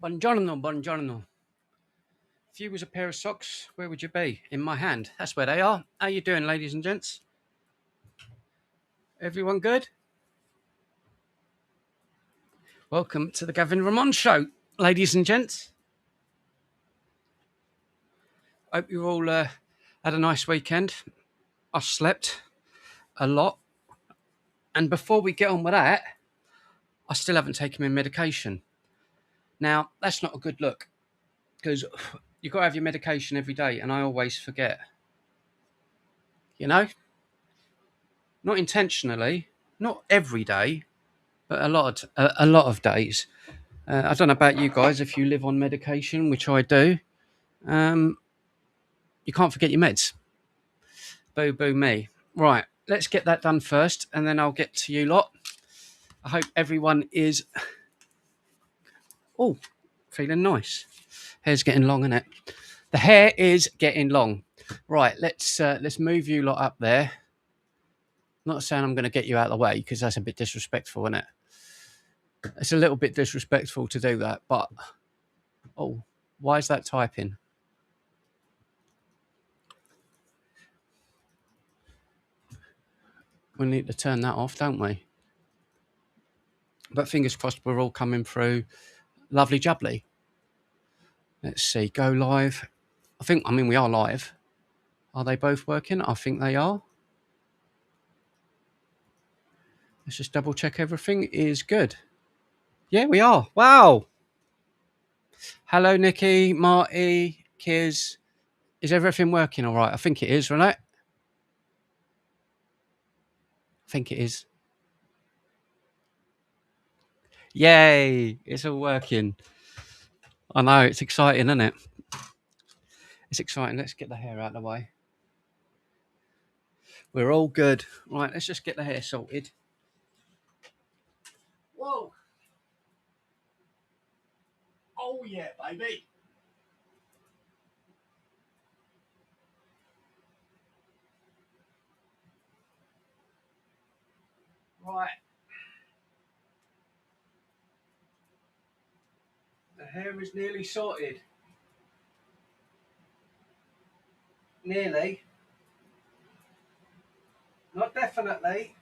Buongiorno, buongiorno. If you was a pair of socks, where would you be? In my hand. That's where they are. How you doing, ladies and gents? Everyone good? Welcome to the Gavin Ramon Show, ladies and gents. Hope you all had a nice weekend. I slept a lot. And before we get on with that, I still haven't taken my medication. Now, that's not a good look because you've got to have your medication every day, and I always forget. You know? Not intentionally, not every day, but a lot of days. I don't know about you guys if you live on medication, which I do. You can't forget your meds. Boo boo me. Right, let's get that done first, and then I'll get to you lot. I hope everyone is feeling nice. Hair's getting long, isn't it? The hair is getting long. Right, let's move you lot up there. Not saying I'm going to get you out of the way because that's a bit disrespectful, isn't it? It's a little bit disrespectful to do that, but why is that typing? We need to turn that off, don't we? But fingers crossed we're all coming through lovely jubbly. Let's see, go live. We are live. Are they both working? I think they are. Let's just double check everything is good. Yeah, we are. Wow. Hello, Nikki, Marty, Kiz. Is everything working all right? I think it is, right? I think it is. Yay, it's all working. I know, it's exciting, isn't it? It's exciting. Let's get the hair out of the way. We're all good. Right, let's just get the hair sorted. Whoa. Oh, yeah, baby. Right. The hair is nearly sorted. Nearly. Not definitely.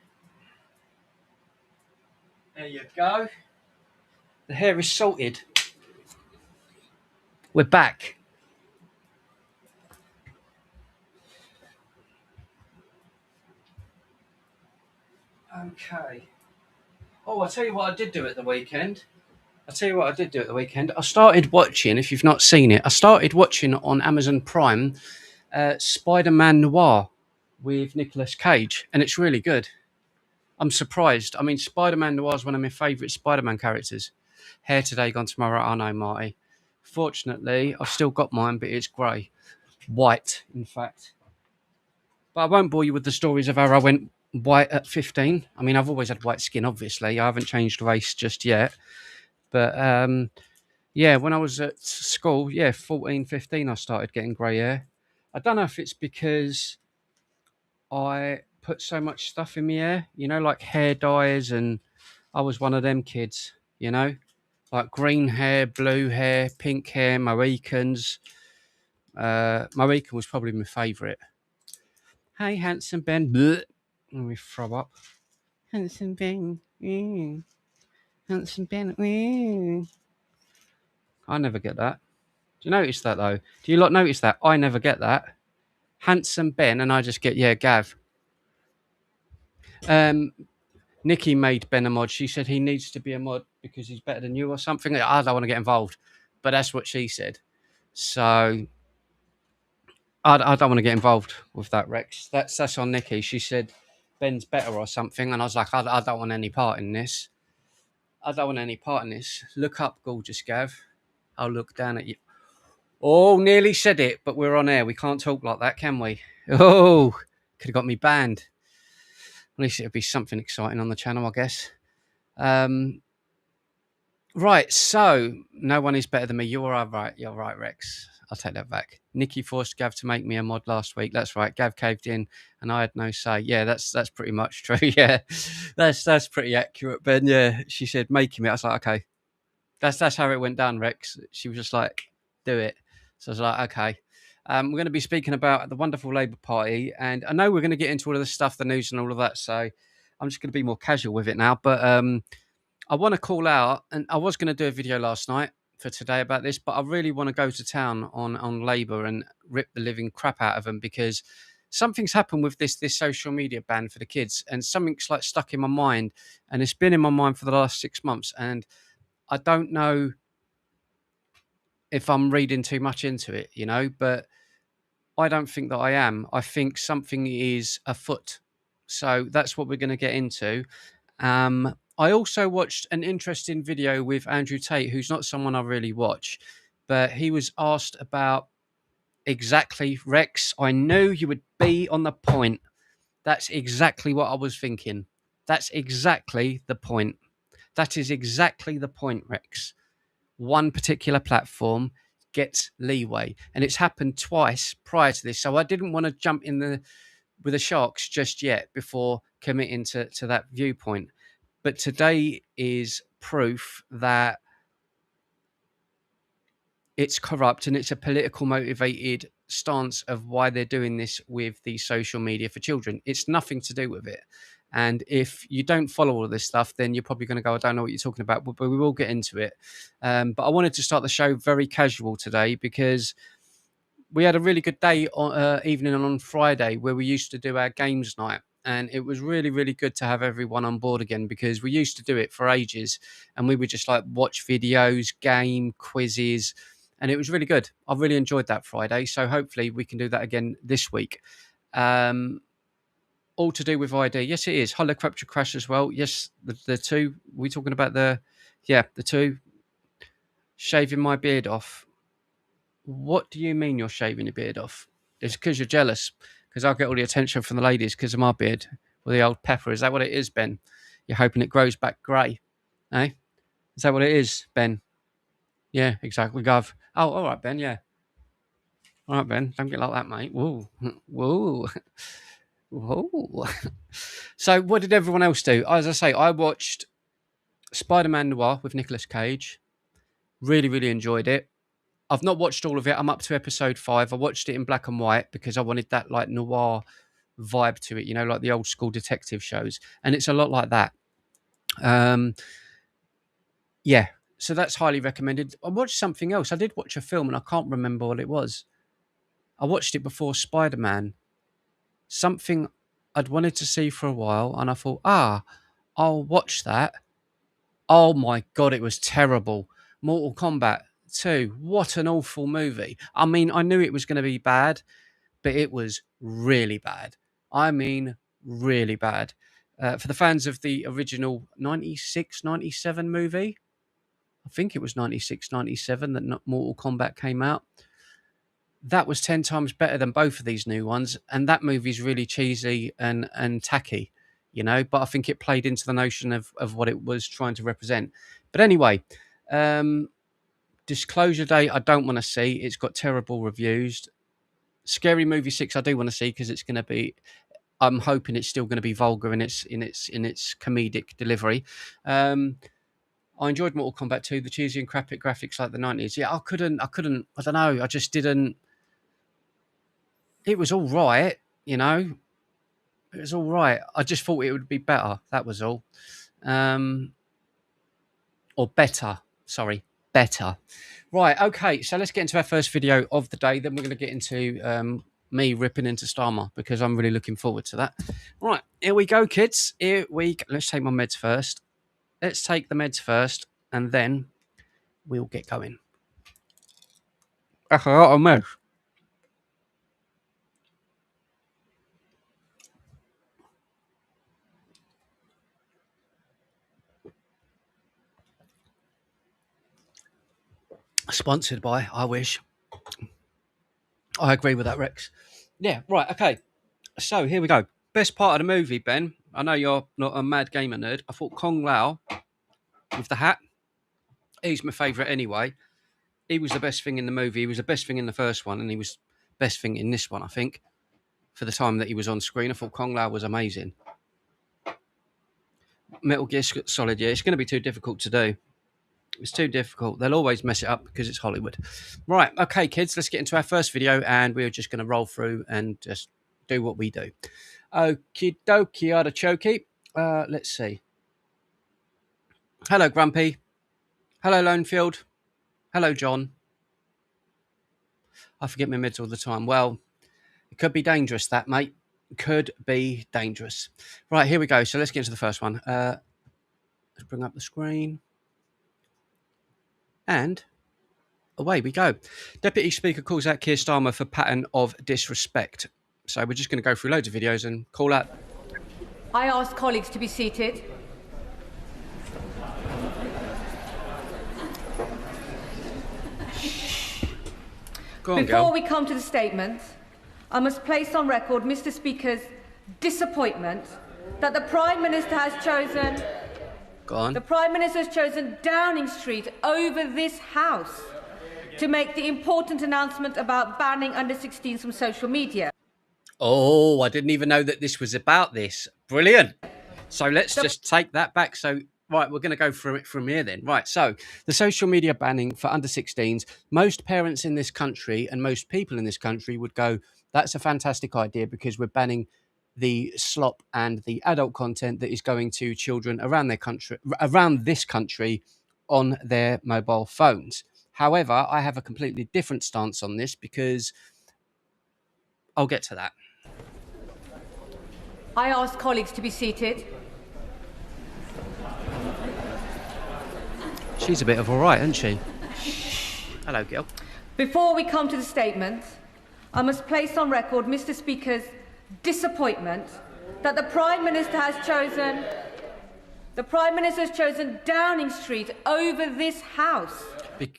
There you go. The hair is sorted. We're back. Okay. Oh, I'll tell you what I did do at the weekend. I started watching, if you've not seen it, on Amazon Prime Spider-Man Noir with Nicolas Cage, and it's really good. I'm surprised. I mean, Spider-Man Noir is one of my favourite Spider-Man characters. Hair today, gone tomorrow. I know, Marty. Fortunately, I've still got mine, but it's grey. White, in fact. But I won't bore you with the stories of how I went white at 15. I mean, I've always had white skin, obviously. I haven't changed race just yet. But yeah, when I was at school, 14, 15, I started getting grey hair. I don't know if it's because I put so much stuff in my hair, like hair dyes, and I was one of them kids, like green hair, blue hair, pink hair, Mohicans. Mohican was probably my favourite. Hey, handsome Ben. Blech. Let me throw up. Handsome Ben. Handsome Ben. I never get that. Do you notice that, though? Do you lot notice that? I never get that. Handsome Ben, and I just get, Gav. Nikki made Ben a mod. She said he needs to be a mod because he's better than you or something. I don't want to get involved, but that's what she said. So I don't want to get involved with that, Rex. That's on Nikki. She said Ben's better or something, and I was like, I don't want any part in this. Look up, gorgeous Gav. I'll look down at you. Oh, nearly said it, but we're on air. We can't talk like that, can we? Oh, could have got me banned. At least it would be something exciting on the channel, I guess. Right, so no one is better than me. You're right. You're right, Rex. I'll take that back. Nikki forced Gav to make me a mod last week. That's right. Gav caved in, and I had no say. Yeah, that's pretty much true. Yeah, that's pretty accurate, Ben. Yeah, she said making me. I was like, okay. That's how it went down, Rex. She was just like, do it. So I was like, okay. We're going to be speaking about the wonderful Labour Party, and I know we're going to get into all of the stuff, the news, and all of that. So I'm just going to be more casual with it now. But I want to call out, and I was going to do a video last night for today about this, but I really want to go to town on Labour and rip the living crap out of them, because something's happened with this social media ban for the kids, and something's like stuck in my mind, and it's been in my mind for the last 6 months, and I don't know if I'm reading too much into it, but I don't think that I am. I think something is afoot. So that's what we're going to get into. I also watched an interesting video with Andrew Tate, who's not someone I really watch, but he was asked about exactly, Rex, I knew you would be on the point. That's exactly what I was thinking. That's exactly the point. That is exactly the point, Rex. One particular platform gets leeway, and it's happened twice prior to this. So I didn't want to jump in with the sharks just yet before committing to that viewpoint. But today is proof that it's corrupt, and it's a political motivated stance of why they're doing this with the social media for children. It's nothing to do with it. And if you don't follow all of this stuff, then you're probably going to go, I don't know what you're talking about, but we will get into it. But I wanted to start the show very casual today, because we had a really good day on evening on Friday where we used to do our games night. And it was really, really good to have everyone on board again, because we used to do it for ages, and we would just like watch videos, game, quizzes, and it was really good. I really enjoyed that Friday. So hopefully we can do that again this week. All to do with ID. Yes, it is. Helicopter crash as well. Yes, the two. We're talking about the two. Shaving my beard off. What do you mean you're shaving your beard off? It's because you're jealous, because I'll get all the attention from the ladies because of my beard with the old pepper. Is that what it is, Ben? You're hoping it grows back grey, eh? Is that what it is, Ben? Yeah, exactly, Gov. Oh, all right, Ben, yeah. All right, Ben, don't get like that, mate. Whoa, whoa, whoa. So what did everyone else do? As I say, I watched Spider-Man Noir with Nicolas Cage. Really, really enjoyed it. I've not watched all of it. I'm up to episode 5. I watched it in black and white because I wanted that like noir vibe to it, like the old school detective shows. And it's a lot like that. Yeah, so that's highly recommended. I watched something else. I did watch a film and I can't remember what it was. I watched it before Spider-Man. Something I'd wanted to see for a while, and I thought, I'll watch that. Oh my God, it was terrible. Mortal Kombat 2. What an awful movie. I mean, I knew it was going to be bad, but it was really bad. I mean, really bad. For the fans of the original 96, 97 movie, I think it was 96, 97 that Mortal Kombat came out. That was 10 times better than both of these new ones. And that movie's really cheesy and tacky, but I think it played into the notion of what it was trying to represent. But anyway, Disclosure Day, I don't want to see. It's got terrible reviews. Scary Movie 6, I do want to see, because it's going to be, I'm hoping it's still going to be vulgar in its comedic delivery. I enjoyed Mortal Kombat 2, the cheesy and crappy graphics like the 90s. Yeah, I couldn't, I don't know. I just didn't. It was all right, It was all right. I just thought it would be better. That was all. Or better. Sorry, better. Right, okay. So let's get into our first video of the day. Then we're going to get into me ripping into Starmer, because I'm really looking forward to that. Right, here we go, kids. Let's take my meds first. Let's take the meds first, and then we'll get going. That's a lot of meds. Sponsored by, I wish. I agree with that, Rex. Yeah, right, okay. So here we go. Best part of the movie, Ben. I know you're not a mad gamer nerd. I thought Kong Lao with the hat. He's my favourite anyway. He was the best thing in the movie. He was the best thing in the first one, and he was best thing in this one, I think. For the time that he was on screen, I thought Kong Lao was amazing. Metal Gear Solid, yeah, it's going to be too difficult to do. It's too difficult. They'll always mess it up because it's Hollywood. Right. Okay, kids, let's get into our first video, and we're just going to roll through and just do what we do. Okie dokie, artichoke. Let's see. Hello, Grumpy. Hello, Lonefield. Hello, John. I forget my mids all the time. Well, it could be dangerous, that, mate. Could be dangerous. Right, here we go. So let's get into the first one. Let's bring up the screen. And away we go. Deputy Speaker calls out Keir Starmer for pattern of disrespect. So we're just going to go through loads of videos and call out. I ask colleagues to be seated. Go on, Before girl. we come to the statements, I must place on record Mr. Speaker's disappointment that the Prime Minister has chosen... Go on. The Prime Minister has chosen Downing Street over this House to make the important announcement about banning under-16s from social media. Oh, I didn't even know that this was about this. Brilliant. So let's just take that back. So, right, we're going to go through it from here then. Right, so the social media banning for under-16s, most parents in this country and most people in this country would go, that's a fantastic idea because we're banning the slop and the adult content that is going to children around this country on their mobile phones. However, I have a completely different stance on this because I'll get to that. I ask colleagues to be seated. She's a bit of all right, isn't she? Hello, girl. Before we come to the statements, I must place on record Mr. Speaker's disappointment that the Prime Minister has chosen... The Prime Minister has chosen Downing Street over this House.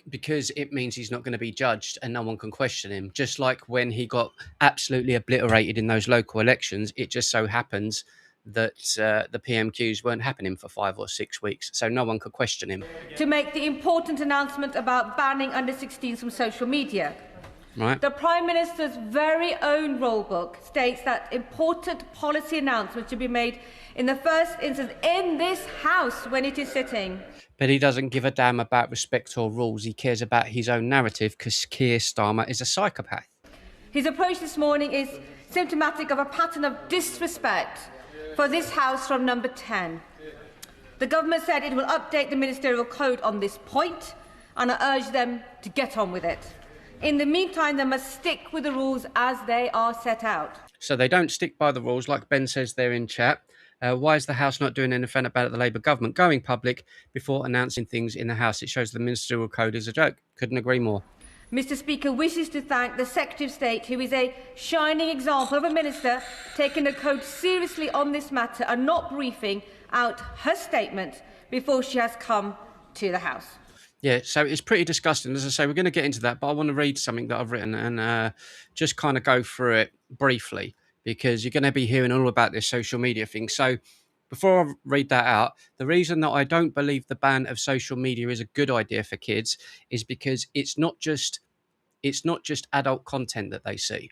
Because it means he's not going to be judged and no one can question him. Just like when he got absolutely obliterated in those local elections, it just so happens that the PMQs weren't happening for 5 or 6 weeks, so no one could question him. To make the important announcement about banning under-16s from social media. Right. The Prime Minister's very own rulebook states that important policy announcements should be made in the first instance in this House when it is sitting. But he doesn't give a damn about respect or rules. He cares about his own narrative because Keir Starmer is a psychopath. His approach this morning is symptomatic of a pattern of disrespect for this House from number 10. The government said it will update the ministerial code on this point, and I urge them to get on with it. In the meantime, they must stick with the rules as they are set out. So they don't stick by the rules, like Ben says there in chat. Why is the House not doing anything about it, the Labour government going public before announcing things in the House? It shows the ministerial code is a joke. Couldn't agree more. Mr. Speaker wishes to thank the Secretary of State, who is a shining example of a minister taking the code seriously on this matter and not briefing out her statement before she has come to the House. Yeah, so it's pretty disgusting. As I say, we're going to get into that, but I want to read something that I've written and just kind of go through it briefly, because you're going to be hearing all about this social media thing. So before I read that out, the reason that I don't believe the ban of social media is a good idea for kids is because it's not just adult content that they see.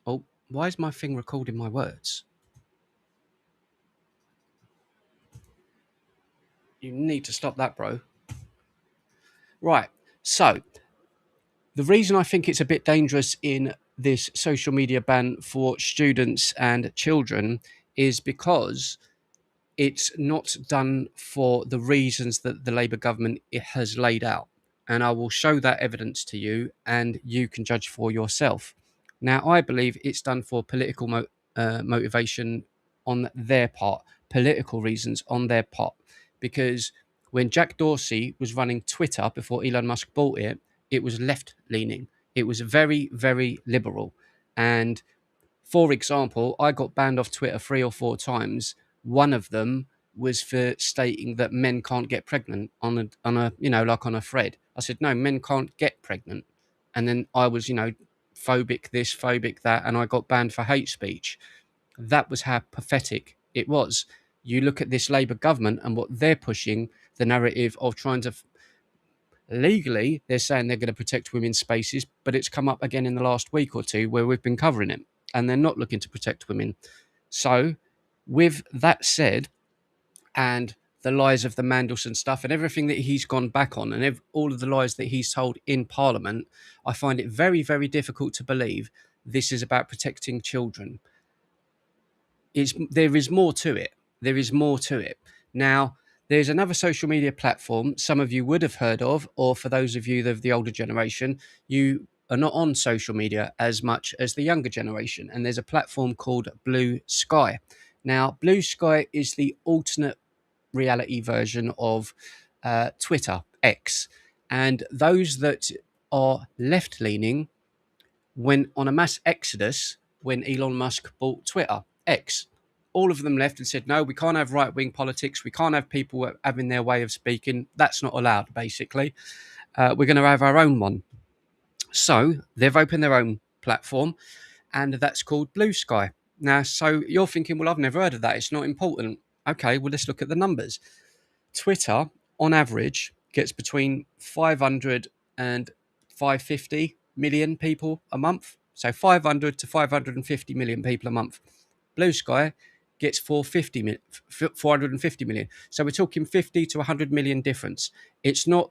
Oh, why is my thing recording my words? You need to stop that, bro. Right, so the reason I think it's a bit dangerous in this social media ban for students and children is because it's not done for the reasons that the Labour government has laid out. And I will show that evidence to you and you can judge for yourself. Now, I believe it's done for political motivation on their part, political reasons on their part, because when Jack Dorsey was running Twitter before Elon Musk bought it, it was left-leaning. It was very, very liberal. And, for example, I got banned off Twitter 3 or 4 times. One of them was for stating that men can't get pregnant on a like on a thread. I said, no, men can't get pregnant. And then I was, phobic this, phobic that, and I got banned for hate speech. That was how pathetic it was. You look at this Labour government and what they're pushing, the narrative of trying to... Legally, they're saying they're going to protect women's spaces, but it's come up again in the last week or two where we've been covering it, and they're not looking to protect women. So, with that said, and the lies of the Mandelson stuff and everything that he's gone back on, and all of the lies that he's told in Parliament, I find it very, very difficult to believe this is about protecting children. There is more to it. There is more to it. Now, there's another social media platform some of you would have heard of, or for those of you of the older generation, you are not on social media as much as the younger generation. And there's a platform called Blue Sky. Now, Blue Sky is the alternate reality version of Twitter, X. And those that are left leaning went on a mass exodus when Elon Musk bought Twitter, X. All of them left and said, no, we can't have right-wing politics. We can't have people having their way of speaking. That's not allowed, basically. We're going to have our own one. So they've opened their own platform, and that's called Blue Sky. Now, so you're thinking, well, I've never heard of that. It's not important. Okay, well, let's look at the numbers. Twitter, on average, gets between 500 and 550 million people a month. So 500 to 550 million people a month. Blue Sky gets 450 million. So we're talking 50 to 100 million difference. It's not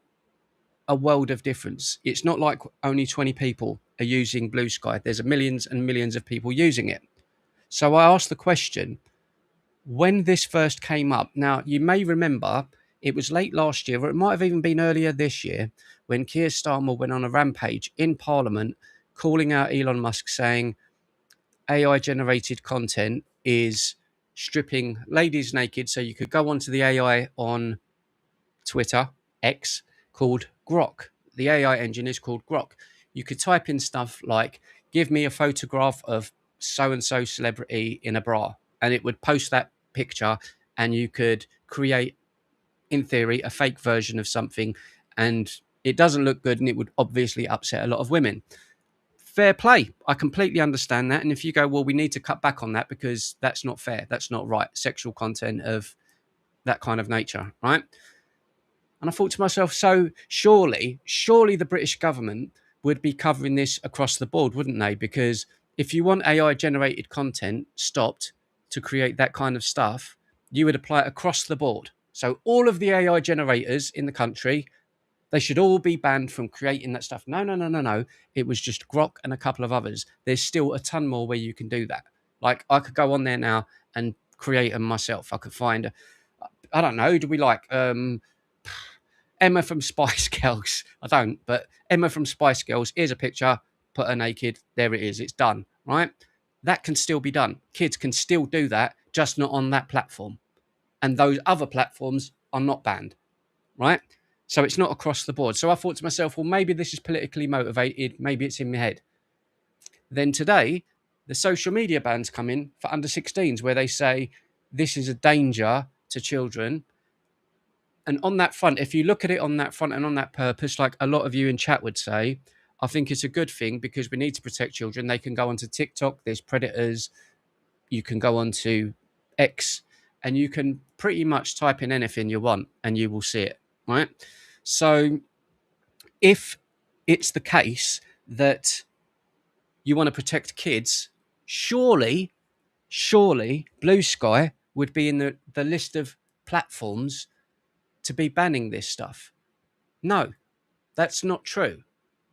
a world of difference. It's not like only 20 people are using Blue Sky. There's millions and millions of people using it. So I asked the question, when this first came up, now you may remember it was late last year, or it might have even been earlier this year, when Keir Starmer went on a rampage in Parliament calling out Elon Musk, saying AI generated content is stripping ladies naked. So you could go onto the AI on Twitter, X, called Grok. The AI engine is called Grok. You could type in stuff like, give me a photograph of so-and-so celebrity in a bra, and it would post that picture, and you could create, in theory, a fake version of something, and it doesn't look good, and it would obviously upset a lot of women. Fair play. I completely understand that. And if you go, well, we need to cut back on that because that's not fair, that's not right, sexual content of that kind of nature, right? And I thought to myself, so surely the British government would be covering this across the board, wouldn't they? Because if you want AI generated content stopped to create that kind of stuff, you would apply it across the board. So all of the AI generators in the country, they should all be banned from creating that stuff. No. It was just Grok and a couple of others. There's still a ton more where you can do that. Like, I could go on there now and create them myself. I could find, I don't know, do we like Emma from Spice Girls? I don't, but Emma from Spice Girls, here's a picture, put her naked, there it is, it's done, right? That can still be done. Kids can still do that, just not on that platform. And those other platforms are not banned, right? So it's not across the board. So I thought to myself, well, maybe this is politically motivated. Maybe it's in my head. Then today, the social media bans come in for under 16s, where they say this is a danger to children. And on that front, if you look at it on that front and on that purpose, like a lot of you in chat would say, I think it's a good thing because we need to protect children. They can go onto TikTok. There's predators. You can go onto X, and you can pretty much type in anything you want and you will see it, right? So if it's the case that you want to protect kids, surely Blue Sky would be in the list of platforms to be banning this stuff. No, that's not true.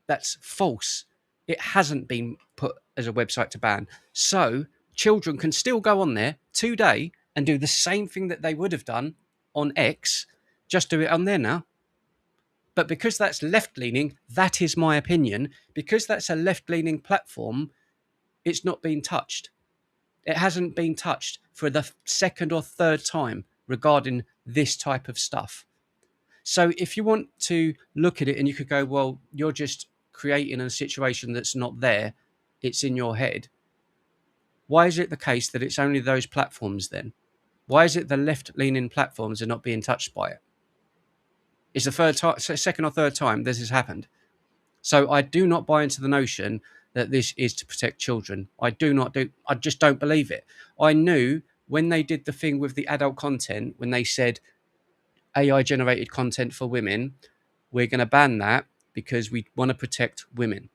That's false. It hasn't been put as a website to ban. So children can still go on there today and do the same thing that they would have done on X, just do it on there now. But because that's left-leaning, that is my opinion, because that's a left-leaning platform, it's not been touched. It hasn't been touched for the second or third time regarding this type of stuff. So if you want to look at it and you could go, well, you're just creating a situation that's not there, it's in your head. Why is it the case that it's only those platforms then? Why is it the left-leaning platforms are not being touched by it? It's the second or third time this has happened. So I do not buy into the notion that this is to protect children. I just don't believe it. I knew when they did the thing with the adult content, when they said AI generated content for women, we're going to ban that because we want to protect women.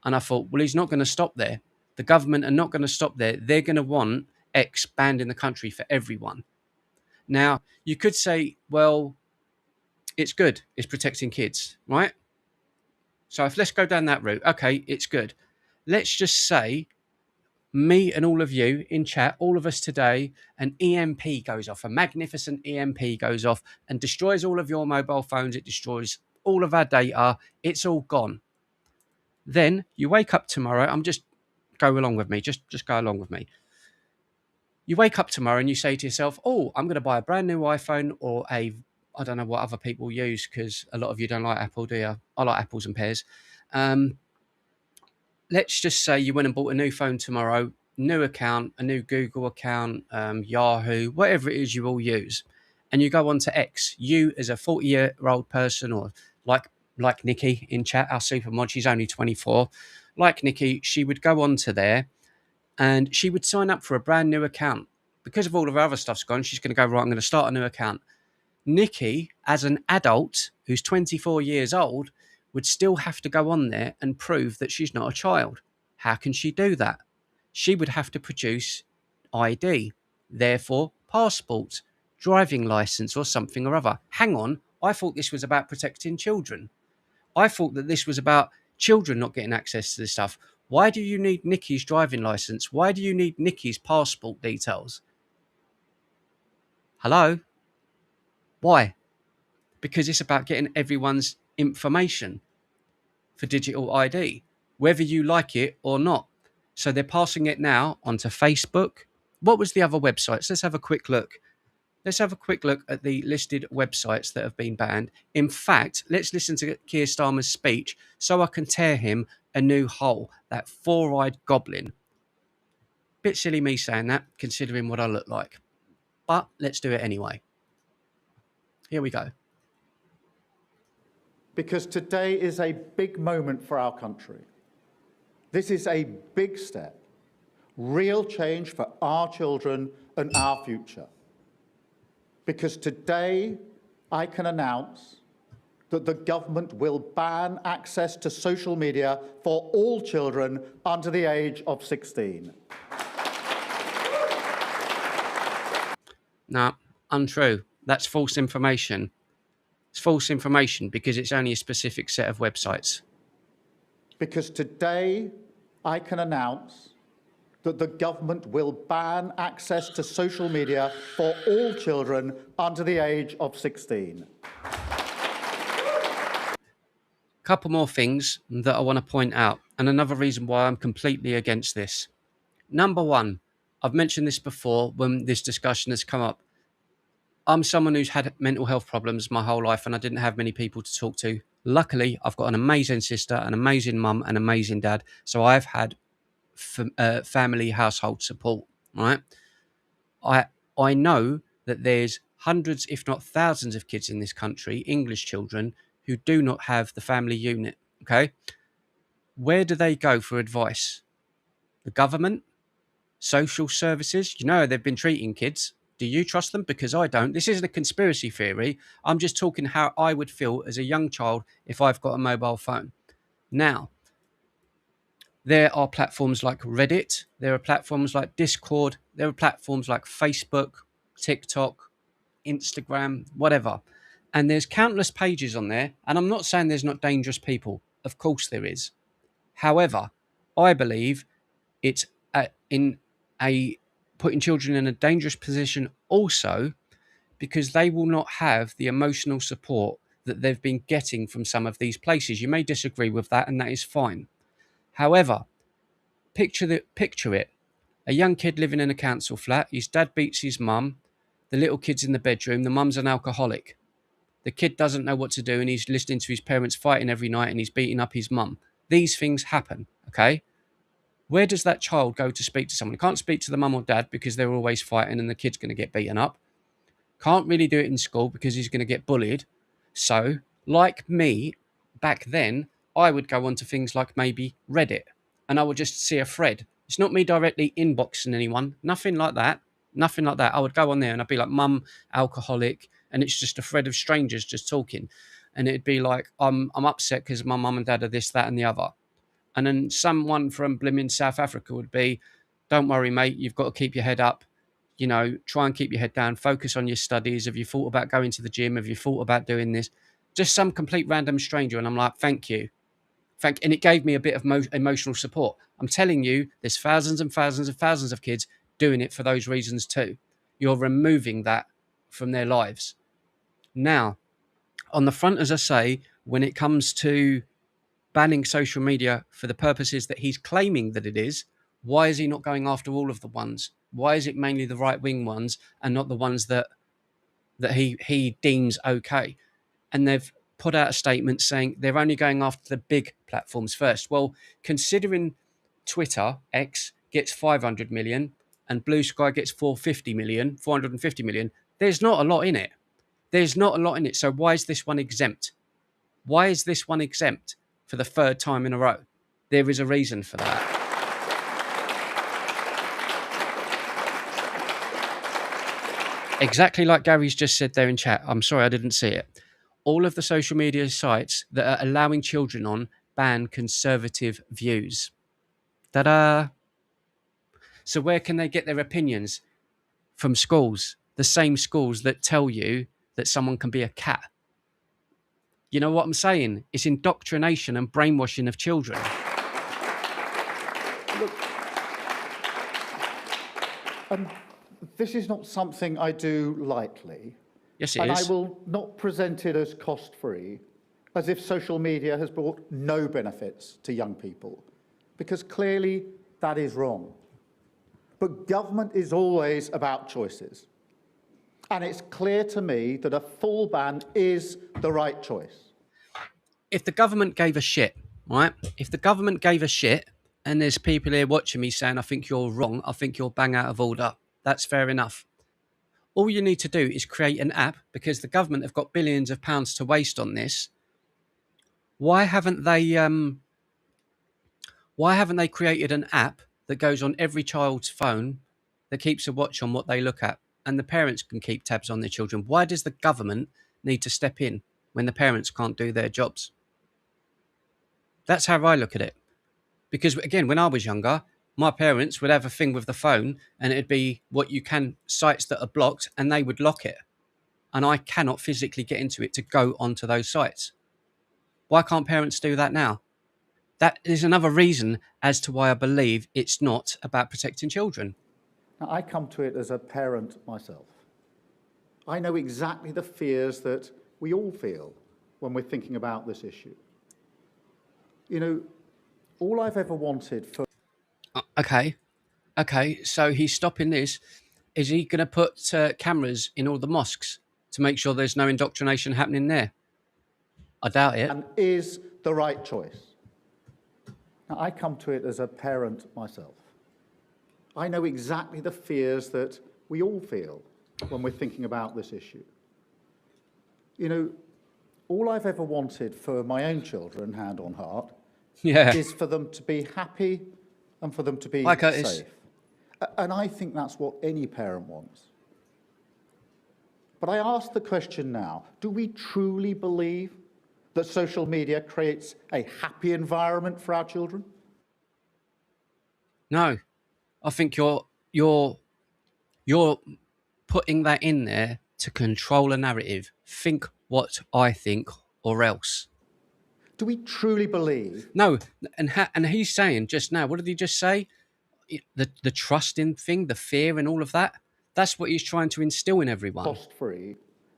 And I thought, well, he's not going to stop there. The government are not going to stop there. They're going to want X banned in the country for everyone. Now, you could say, well, it's good. It's protecting kids, right? So if let's go down that route. Okay, it's good. Let's just say me and all of you in chat, all of us today, an EMP goes off, a magnificent EMP goes off and destroys all of your mobile phones. It destroys all of our data. It's all gone. Then you wake up tomorrow. Go along with me. Just go along with me. You wake up tomorrow and you say to yourself, oh, I'm going to buy a brand new iPhone or I don't know what other people use because a lot of you don't like Apple, do you? I like apples and pears. Let's just say you went and bought a new phone tomorrow, new account, a new Google account, Yahoo, whatever it is you all use. And you go on to X. You as a 40-year-old person or like Nikki in chat, our supermod, she's only 24. Like Nikki, she would go on to there and she would sign up for a brand new account. Because of all of her other stuff's gone, she's going to go, right, I'm going to start a new account. Nikki, as an adult who's 24 years old, would still have to go on there and prove that she's not a child. How can she do that? She would have to produce ID, therefore passport, driving license or something or other. Hang on, I thought this was about protecting children. I thought that this was about children not getting access to this stuff. Why do you need Nikki's driving license? Why do you need Nikki's passport details? Hello? Why? Because it's about getting everyone's information for digital ID, whether you like it or not. So they're passing it now onto Facebook. What was the other websites? Let's have a quick look. Let's have a quick look at the listed websites that have been banned. In fact, let's listen to Keir Starmer's speech so I can tear him a new hole, that four-eyed goblin. Bit silly me saying that, considering what I look like. But let's do it anyway. Here we go. Because today is a big moment for our country. This is a big step, real change for our children and our future. Because today I can announce that the government will ban access to social media for all children under the age of 16. No, untrue. That's false information. It's false information because it's only a specific set of websites. Because today I can announce that the government will ban access to social media for all children under the age of 16. Couple more things that I want to point out, and another reason why I'm completely against this. Number one, I've mentioned this before when this discussion has come up. I'm someone who's had mental health problems my whole life and I didn't have many people to talk to. Luckily, I've got an amazing sister, an amazing mum, an amazing dad. So I've had family household support, right? I know that there's hundreds, if not thousands of kids in this country, English children, who do not have the family unit, okay? Where do they go for advice? The government? Social services? You know they've been treating kids. Do you trust them? Because I don't. This isn't a conspiracy theory. I'm just talking how I would feel as a young child if I've got a mobile phone. Now, there are platforms like Reddit. There are platforms like Discord. There are platforms like Facebook, TikTok, Instagram, whatever. And there's countless pages on there. And I'm not saying there's not dangerous people. Of course there is. However, I believe it's putting children in a dangerous position also because they will not have the emotional support that they've been getting from some of these places. You may disagree with that, and that is fine. However, picture it. A young kid living in a council flat. His dad beats his mum. The little kid's in the bedroom. The mum's an alcoholic. The kid doesn't know what to do, and he's listening to his parents fighting every night, and he's beating up his mum. These things happen, okay? Where does that child go to speak to someone? Can't speak to the mum or dad because they're always fighting and the kid's going to get beaten up. Can't really do it in school because he's going to get bullied. So, like me, back then, I would go onto things like maybe Reddit and I would just see a thread. It's not me directly inboxing anyone. Nothing like that. Nothing like that. I would go on there and I'd be like, mum, alcoholic. And it's just a thread of strangers just talking. And it'd be like, I'm upset because my mum and dad are this, that and the other. And then someone from blimmin' South Africa would be, don't worry, mate, you've got to keep your head up. you know, try and keep your head down, focus on your studies. Have you thought about going to the gym? Have you thought about doing this? Just some complete random stranger. And I'm like, thank you. And it gave me a bit of emotional support. I'm telling you, there's thousands and thousands and thousands of kids doing it for those reasons too. You're removing that from their lives. Now, on the front, as I say, when it comes to banning social media for the purposes that he's claiming that it is, why is he not going after all of the ones? Why is it mainly the right-wing ones and not the ones that he deems okay? And they've put out a statement saying they're only going after the big platforms first. Well, considering Twitter, X, gets 500 million and Blue Sky gets 450 million, there's not a lot in it. There's not a lot in it. So why is this one exempt? Why is this one exempt for the third time in a row? There is a reason for that. Exactly like Gary's just said there in chat. I'm sorry I didn't see it. All of the social media sites that are allowing children on ban conservative views. Ta-da! So where can they get their opinions? From schools. The same schools that tell you that someone can be a cat. You know what I'm saying? It's indoctrination and brainwashing of children. Look, this is not something I do lightly. Yes, it and is. I will not present it as cost-free, as if social media has brought no benefits to young people, because clearly that is wrong. But government is always about choices. And it's clear to me that a full ban is the right choice. If the government gave a shit, right? If the government gave a shit, and there's people here watching me saying, I think you're wrong, I think you're bang out of order, that's fair enough. All you need to do is create an app, because the government have got billions of pounds to waste on this. Why haven't they created an app that goes on every child's phone that keeps a watch on what they look at, and the parents can keep tabs on their children? Why does the government need to step in when the parents can't do their jobs? That's how I look at it. Because again, when I was younger, my parents would have a thing with the phone and it'd be sites that are blocked, and they would lock it. And I cannot physically get into it to go onto those sites. Why can't parents do that now? That is another reason as to why I believe it's not about protecting children. Now, I come to it as a parent myself. I know exactly the fears that we all feel when we're thinking about this issue. You know, all I've ever wanted for... Okay, so he's stopping this. Is he going to put cameras in all the mosques to make sure there's no indoctrination happening there? I doubt it. And is the right choice. Now, I come to it as a parent myself. I know exactly the fears that we all feel when we're thinking about this issue. You know, all I've ever wanted for my own children, hand on heart, is for them to be happy and for them to be safe. And I think that's what any parent wants. But I ask the question now, do we truly believe that social media creates a happy environment for our children? No, I think you're putting that in there to control a narrative. Think what I think, or else. Do we truly believe? No, and he's saying just now, what did he just say? The trusting thing, the fear and all of that. That's what he's trying to instill in everyone. Cost-free,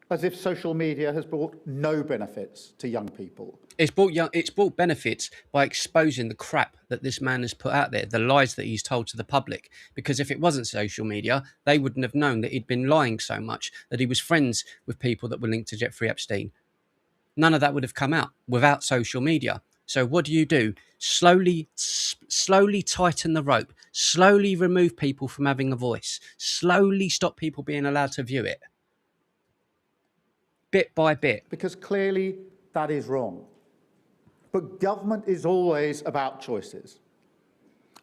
as if social media has brought no benefits to young people. It's brought benefits by exposing the crap that this man has put out there, the lies that he's told to the public. Because if it wasn't social media, they wouldn't have known that he'd been lying so much, that he was friends with people that were linked to Jeffrey Epstein. None of that would have come out without social media. So what do? Slowly tighten the rope. Slowly remove people from having a voice. Slowly stop people being allowed to view it. Bit by bit. Because clearly that is wrong. But government is always about choices.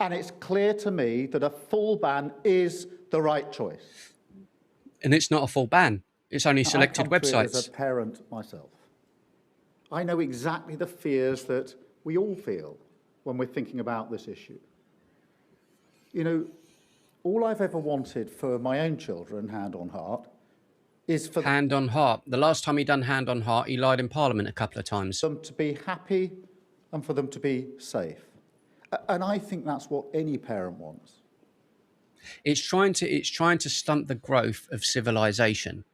And it's clear to me that a full ban is the right choice. And it's not a full ban. It's only selected websites. I come to it as a parent myself. I know exactly the fears that we all feel when we're thinking about this issue. You know, All I've ever wanted for my own children, hand on heart, is for Hand on heart. The last time he done hand on heart, he lied in Parliament a couple of times. them to be happy and for them to be safe. And I think that's what any parent wants. It's trying to stunt the growth of civilization.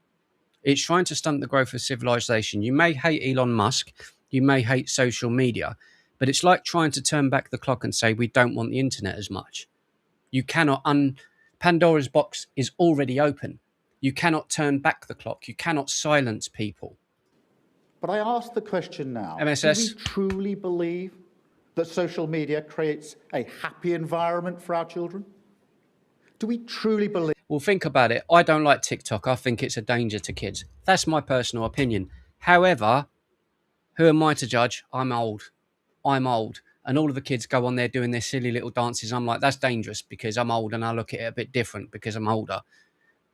It's trying to stunt the growth of civilization. You may hate Elon Musk, you may hate social media, but it's like trying to turn back the clock and say we don't want the internet as much. You cannot Pandora's box is already open. You cannot turn back the clock. You cannot silence people. But I ask the question now, MSS. do we truly believe that social media creates a happy environment for our children? Do we truly believe? Well, think about it. I don't like TikTok. I think it's a danger to kids. That's my personal opinion. However, who am I to judge? I'm old. And all of the kids go on there doing their silly little dances. I'm like, that's dangerous because I'm old and I look at it a bit different because I'm older.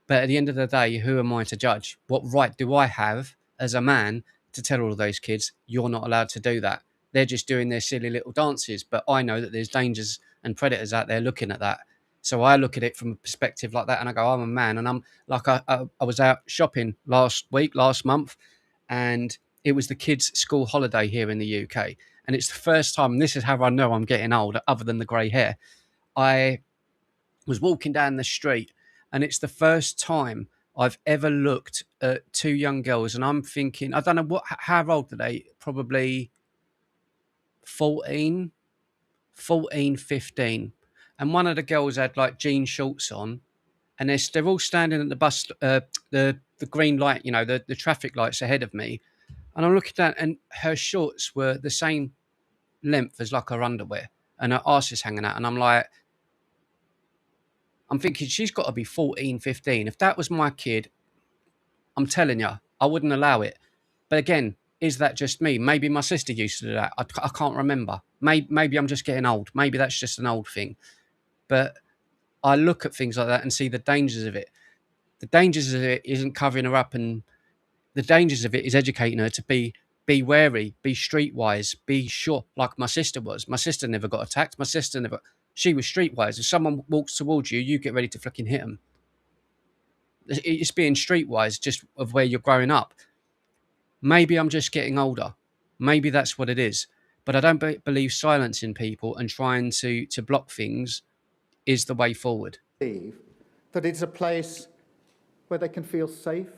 But at the end of the day, who am I to judge? What right do I have as a man to tell all of those kids, you're not allowed to do that? They're just doing their silly little dances. But I know that there's dangers and predators out there looking at that. So I look at it from a perspective like that and I go, I'm a man. And I'm like, I was out shopping last month, and it was the kids' school holiday here in the UK. And it's the first time, and this is how I know I'm getting old, other than the grey hair. I was walking down the street, and it's the first time I've ever looked at two young girls, and I'm thinking, I don't know how old are they? Probably 14, 15. And one of the girls had like jean shorts on, and they're all standing at the bus, the green light, the traffic lights ahead of me. And I'm looking down, and her shorts were the same length as like her underwear, and her arse is hanging out. And I'm thinking, she's got to be 14, 15. If that was my kid, I'm telling you, I wouldn't allow it. But again, is that just me? Maybe my sister used to do that. I can't remember. Maybe I'm just getting old. Maybe that's just an old thing. But I look at things like that and see the dangers of it. The dangers of it isn't covering her up, and the dangers of it is educating her to be wary, be streetwise, be sure, like my sister was. My sister never got attacked. She was streetwise. If someone walks towards you, you get ready to fucking hit them. It's being streetwise just of where you're growing up. Maybe I'm just getting older. Maybe that's what it is. But I don't believe silencing people and trying to block things is the way forward. Believe that it's a place where they can feel safe?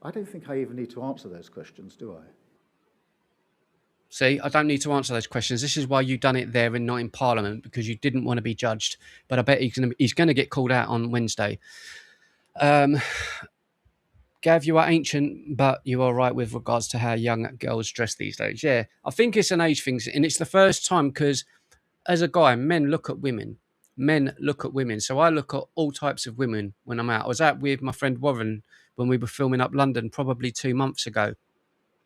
I don't think I even need to answer those questions, do I? See, I don't need to answer those questions. This is why you done it there and not in Parliament, because you didn't want to be judged. But I bet he's going to get called out on Wednesday. Gav, you are ancient, but you are right with regards to how young girls dress these days. Yeah, I think it's an age thing, and it's the first time because as a guy, men look at women. So I look at all types of women when I'm out. I was out with my friend Warren when we were filming up London probably 2 months ago.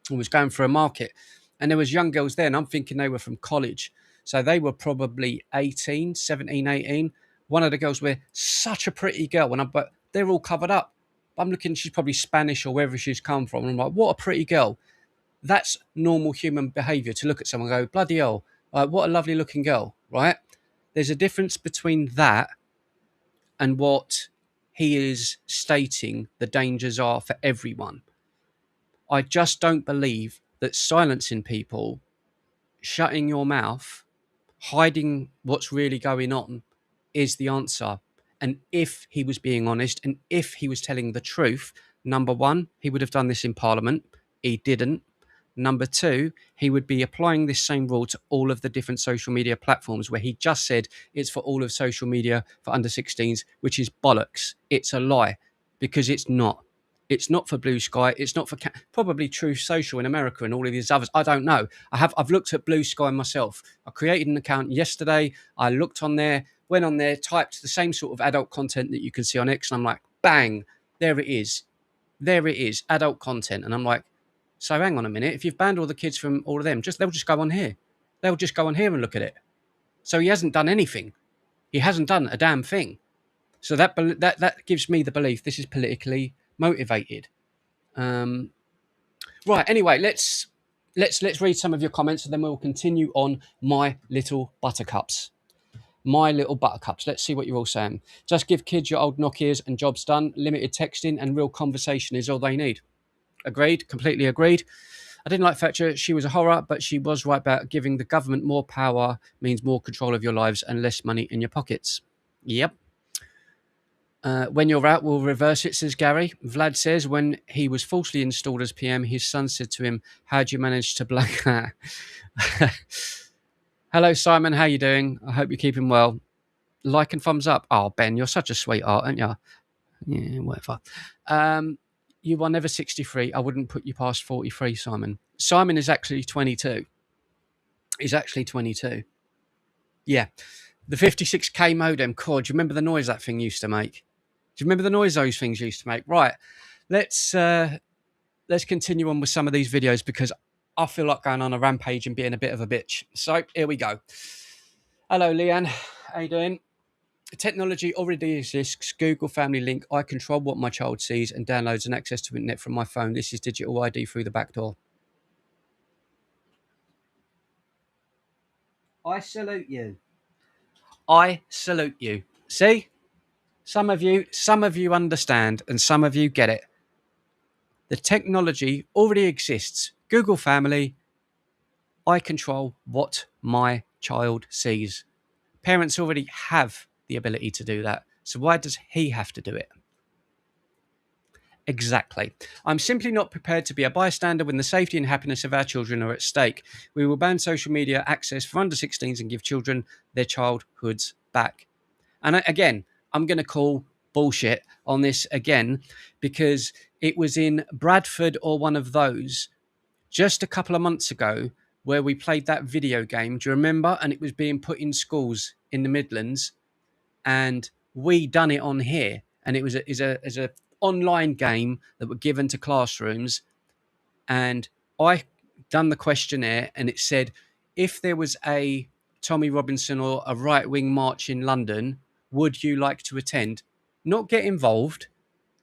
I was going for a market, and there was young girls there, and I'm thinking they were from college. So they were probably 17, 18. One of the girls were such a pretty girl, but they're all covered up. I'm looking, she's probably Spanish or wherever she's come from. And I'm like, what a pretty girl. That's normal human behaviour, to look at someone and go, bloody hell, what a lovely looking girl, right? There's a difference between that and what he is stating the dangers are for everyone. I just don't believe that silencing people, shutting your mouth, hiding what's really going on is the answer. And if he was being honest and if he was telling the truth, number one, he would have done this in Parliament. He didn't. Number two, he would be applying this same rule to all of the different social media platforms where he just said it's for all of social media for under 16s, which is bollocks. It's a lie, because it's not. It's not for Blue Sky. It's not for probably Truth Social in America and all of these others. I don't know. I've looked at Blue Sky myself. I created an account yesterday. I looked on there, went on there, typed the same sort of adult content that you can see on X, and I'm like, bang, there it is. There it is, adult content. And I'm like, so hang on a minute. If you've banned all the kids from all of them, they'll just go on here. They'll just go on here and look at it. So he hasn't done anything. He hasn't done a damn thing. So that gives me the belief this is politically motivated. Right. Anyway, let's read some of your comments, and then we'll continue on my little buttercups. My little buttercups. Let's see what you're all saying. Just give kids your old Nokias and jobs done. Limited texting and real conversation is all they need. Agreed. Completely agreed. I didn't like Thatcher. She was a horror, but she was right about giving the government more power means more control of your lives and less money in your pockets. Yep. When you're out, we'll reverse it, says Gary. Vlad says when he was falsely installed as PM, his son said to him, how'd you manage to black that? Hello, Simon. How you doing? I hope you're keeping well. Like and thumbs up. Oh, Ben, you're such a sweetheart, aren't you? Yeah, whatever. You are never 63. I wouldn't put you past 43, Simon. Simon is actually 22. He's actually 22. Yeah. The 56K modem. God, do you remember the noise that thing used to make? Do you remember the noise those things used to make? Right. Let's continue on with some of these videos because I feel like going on a rampage and being a bit of a bitch. So here we go. Hello, Leanne. How you doing? Technology already exists. Google Family Link. I control what my child sees and downloads and access to internet from my phone. This is digital ID through the back door. I salute you. I salute you. See? Some of you understand and some of you get it. The technology already exists. Google Family. I control what my child sees. Parents already have the ability to do that. So why does he have to do it? Exactly. I'm simply not prepared to be a bystander when the safety and happiness of our children are at stake. We will ban social media access for under 16s and give children their childhoods back. And again, I'm going to call bullshit on this again because it was in Bradford or one of those just a couple of months ago where we played that video game. Do you remember? And it was being put in schools in the Midlands and we done it on here. And it was a online game that were given to classrooms. And I done the questionnaire and it said, if there was a Tommy Robinson or a right-wing march in London, would you like to attend? Not get involved,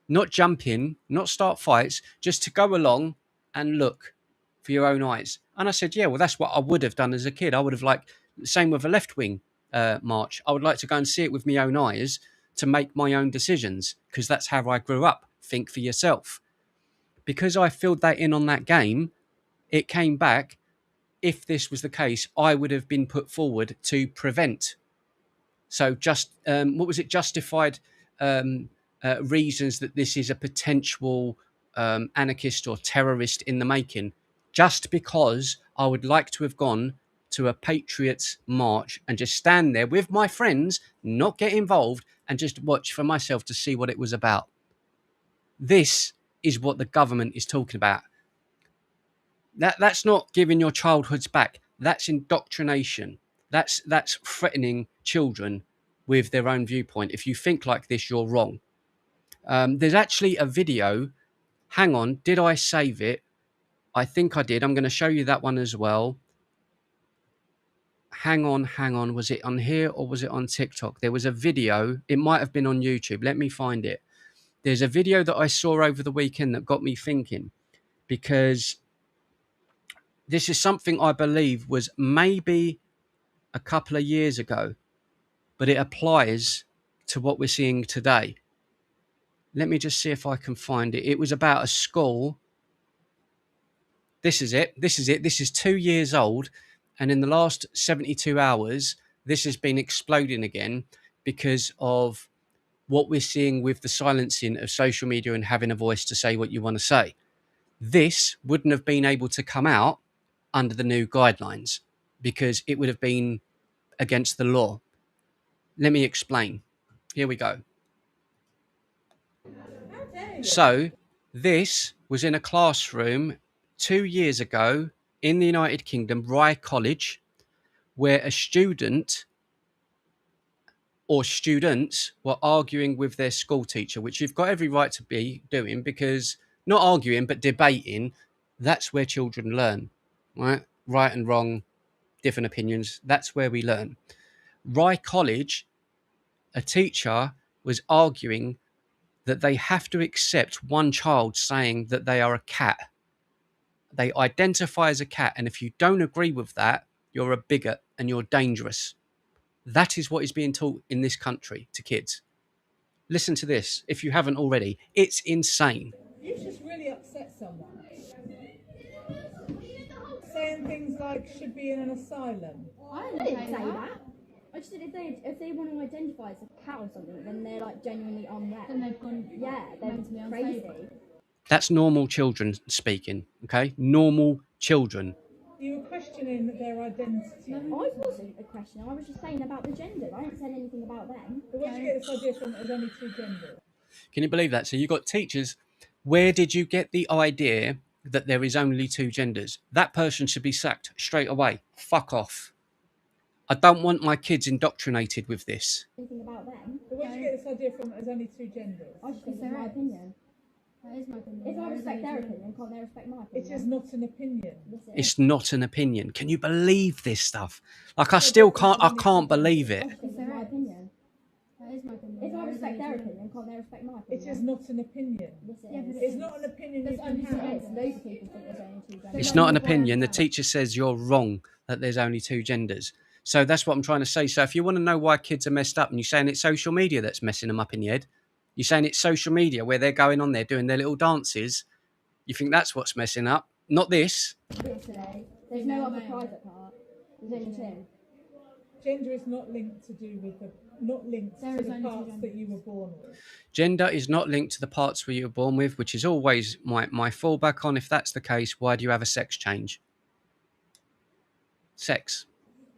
not jump in, not start fights, just to go along and look for your own eyes. And I said, yeah, well, that's what I would have done as a kid. I would have liked, same with a left-wing march. I would like to go and see it with my own eyes to make my own decisions because that's how I grew up. Think for yourself. Because I filled that in on that game, it came back. If this was the case, I would have been put forward to prevent. So just, what was it? Justified reasons that this is a potential anarchist or terrorist in the making. Just because I would like to have gone to a Patriots march and just stand there with my friends, not get involved, and just watch for myself to see what it was about. This is what the government is talking about. That's not giving your childhoods back. That's indoctrination. That's threatening children with their own viewpoint. If you think like this, you're wrong. There's actually a video. Hang on. Did I save it? I think I did. I'm going to show you that one as well. Hang on. Was it on here or was it on TikTok? There was a video. It might have been on YouTube. Let me find it. There's a video that I saw over the weekend that got me thinking, because this is something I believe was maybe a couple of years ago, but it applies to what we're seeing today. Let me just see if I can find it. It was about a school. This is it. This is 2 years old. And in the last 72 hours, this has been exploding again because of what we're seeing with the silencing of social media and having a voice to say what you want to say. This wouldn't have been able to come out under the new guidelines because it would have been against the law. Let me explain. Here we go. So this was in a classroom 2 years ago in the United Kingdom, Rye College, where a student or students were arguing with their school teacher, which you've got every right to be doing, because not arguing, but debating, that's where children learn, right? Right and wrong, different opinions. That's where we learn. Rye College, a teacher was arguing that they have to accept one child saying that they are a cat. They identify as a cat. And if you don't agree with that, you're a bigot and you're dangerous. That is what is being taught in this country to kids. Listen to this, if you haven't already. It's insane. You've just really upset someone. Saying things like should be in an asylum. I didn't say that. I just said if they want to identify as a cat or something, then they're like genuinely unwell. Then they've gone. Yeah, they're crazy. That's normal children speaking, okay? Normal children. You were questioning their identity. No, I wasn't a question. I was just saying about the gender. I didn't say anything about them. But where did you get this idea from that there's only two genders? Can you believe that? So you got teachers. Where did you get the idea that there is only two genders? That person should be sacked straight away. Fuck off. I don't want my kids indoctrinated with this. Anything about them. But where did you get this idea from that there's only two genders? I just think it's my opinion. That is my opinion. If I respect their opinion, can't they respect my opinion? It is not an opinion. It's not an opinion. Can you believe this stuff? Like, I still can't. I can't believe it. It's their opinion. That is my opinion. If I respect their opinion, can't they respect my opinion? It is not an opinion. It's not an opinion you can have. Loads of people think there's only two genders. It's not an opinion. The teacher says you're wrong, that there's only two genders. So that's what I'm trying to say. So if you want to know why kids are messed up and you're saying it's social media that's messing them up in the head, you're saying it's social media where they're going on there doing their little dances, you think that's what's messing up, not this. Today, there's no other private part. There's only two. Gender is not linked to the parts that you were born with. Gender is not linked to the parts where you were born with, which is always my fallback on. If that's the case, why do you have a sex change? Sex.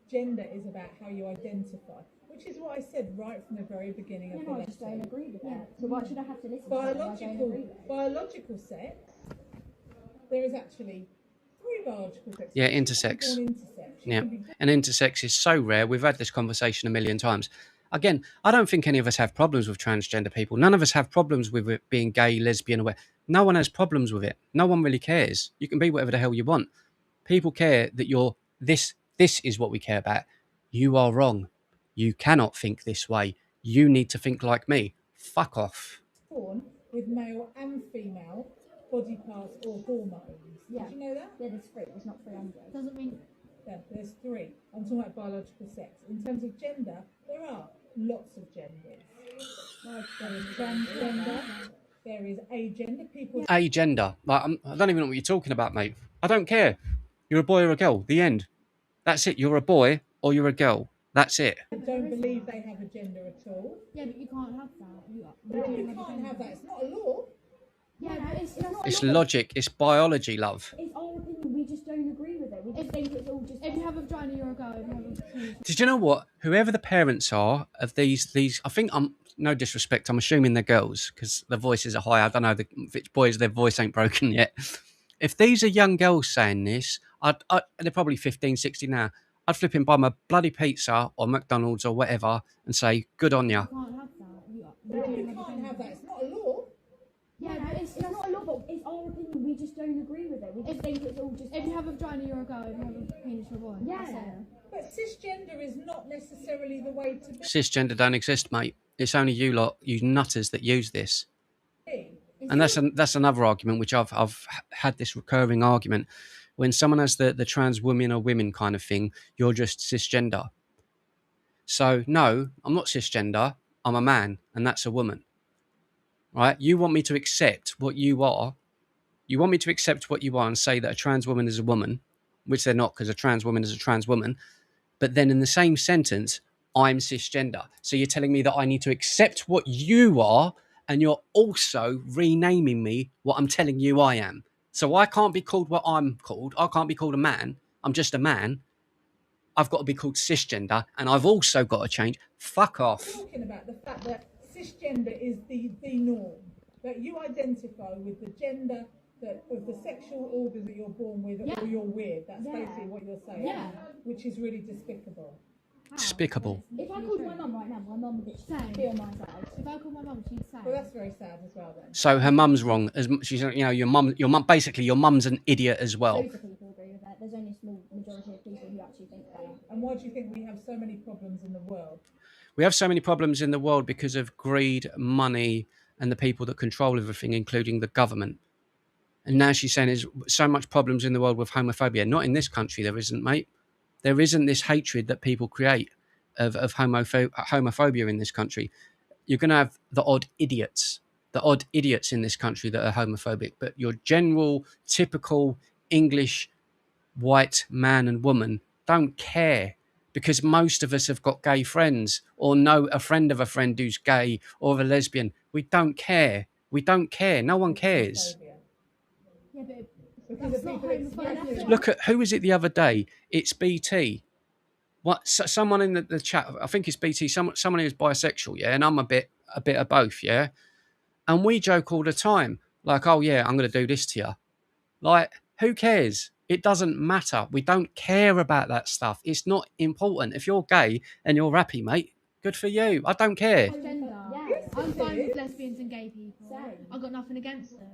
Gender is about how you identify, which is what I said right from the very beginning of the lesson. I just don't agree with that. So why should I have to listen to them? I don't agree with? Biological sex, there is actually three biological sexes. Yeah, intersex. Born intersex. Yeah, and intersex is so rare. We've had this conversation a million times. Again, I don't think any of us have problems with transgender people. None of us have problems with it being gay, lesbian, or whatever. No one has problems with it. No one really cares. You can be whatever the hell you want. People care that you're this. This is what we care about. You are wrong. You cannot think this way. You need to think like me. Fuck off. Born with male and female body parts or hormones. Yeah. Did you know that? Yeah, there's three. There's not 300. Doesn't mean Yeah, there's three. I'm talking about biological sex. In terms of gender, there are lots of genders. There is transgender. There is agender. People. Agender. Like, I don't even know what you're talking about, mate. I don't care. You're a boy or a girl. The end. That's it. You're a boy or you're a girl. That's it. Don't believe they have a gender at all. yeah, but you can't have that. You can't have that. It's not a law. Yeah, but it's not. It's logic. It's biology, love. It's our opinion. We just don't agree with it. We just think it's all just. If you have a vagina, you're a girl. If you have a penis, Did you know what? Whoever the parents are of these, I think no disrespect. I'm assuming they're girls because the voices are high. I don't know if it's boys. Their voice ain't broken yet. If these are young girls saying this, they're probably 15, 16 now. I'd flip him buy my bloody pizza or McDonald's or whatever and say, good on ya. you can't have that. You can't have that. It's not a law. Yeah, but it's not a law, but it's our opinion. We just don't agree with it. We just think it's all just. If you have a vagina, you're a girl. If you have a penis, you're a boy. Yeah. That's it. But cisgender is not necessarily the way to Cisgender don't exist, mate. It's only you lot, you nutters, that use this. be. And that's another argument, which I've had this recurring argument. When someone has the trans women or women kind of thing, you're just cisgender. So, no, I'm not cisgender. I'm a man, and that's a woman. Right? You want me to accept what you are. You want me to accept what you are and say that a trans woman is a woman, which they're not because a trans woman is a trans woman. But then in the same sentence, I'm cisgender. So you're telling me that I need to accept what you are, and you're also renaming me what I'm telling you I am. So I can't be called what I'm called. I can't be called a man. I'm just a man. I've got to be called cisgender, and I've also got to change. Fuck off. Talking about the fact that cisgender is the norm, that you identify with the gender of the sexual organs that you're born with, or you're weird. That's basically what you're saying. Yeah. Which is really despicable. Despicable. If I called my mum right now, my mum would be on my side. If I called my mum, she'd say. Well, that's very sad as well then. So her mum's wrong. As she's, your mum. Basically, your mum's an idiot as well. Loads of people agree with that. There's only a small majority of people who actually think that. And why do you think we have so many problems in the world? We have so many problems in the world because of greed, money, and the people that control everything, including the government. And now she's saying there's so much problems in the world with homophobia. Not in this country, there isn't, mate. There isn't this hatred that people create. of homophobia in this country. You're going to have the odd idiots in this country that are homophobic, but your general, typical English white man and woman don't care, because most of us have got gay friends or know a friend of a friend who's gay or a lesbian. We don't care. No one cares. Yeah, but that's not homophobia. Look at, who was it the other day? It's BT. Someone in the chat, I think it's BT, someone who's bisexual, yeah, and I'm a bit of both, yeah. And we joke all the time, like, oh yeah, I'm going to do this to you. Like, who cares? It doesn't matter. We don't care about that stuff. It's not important. If you're gay and you're happy, mate, good for you. I don't care. I'm fine with lesbians and gay people. Same. I've got nothing against them.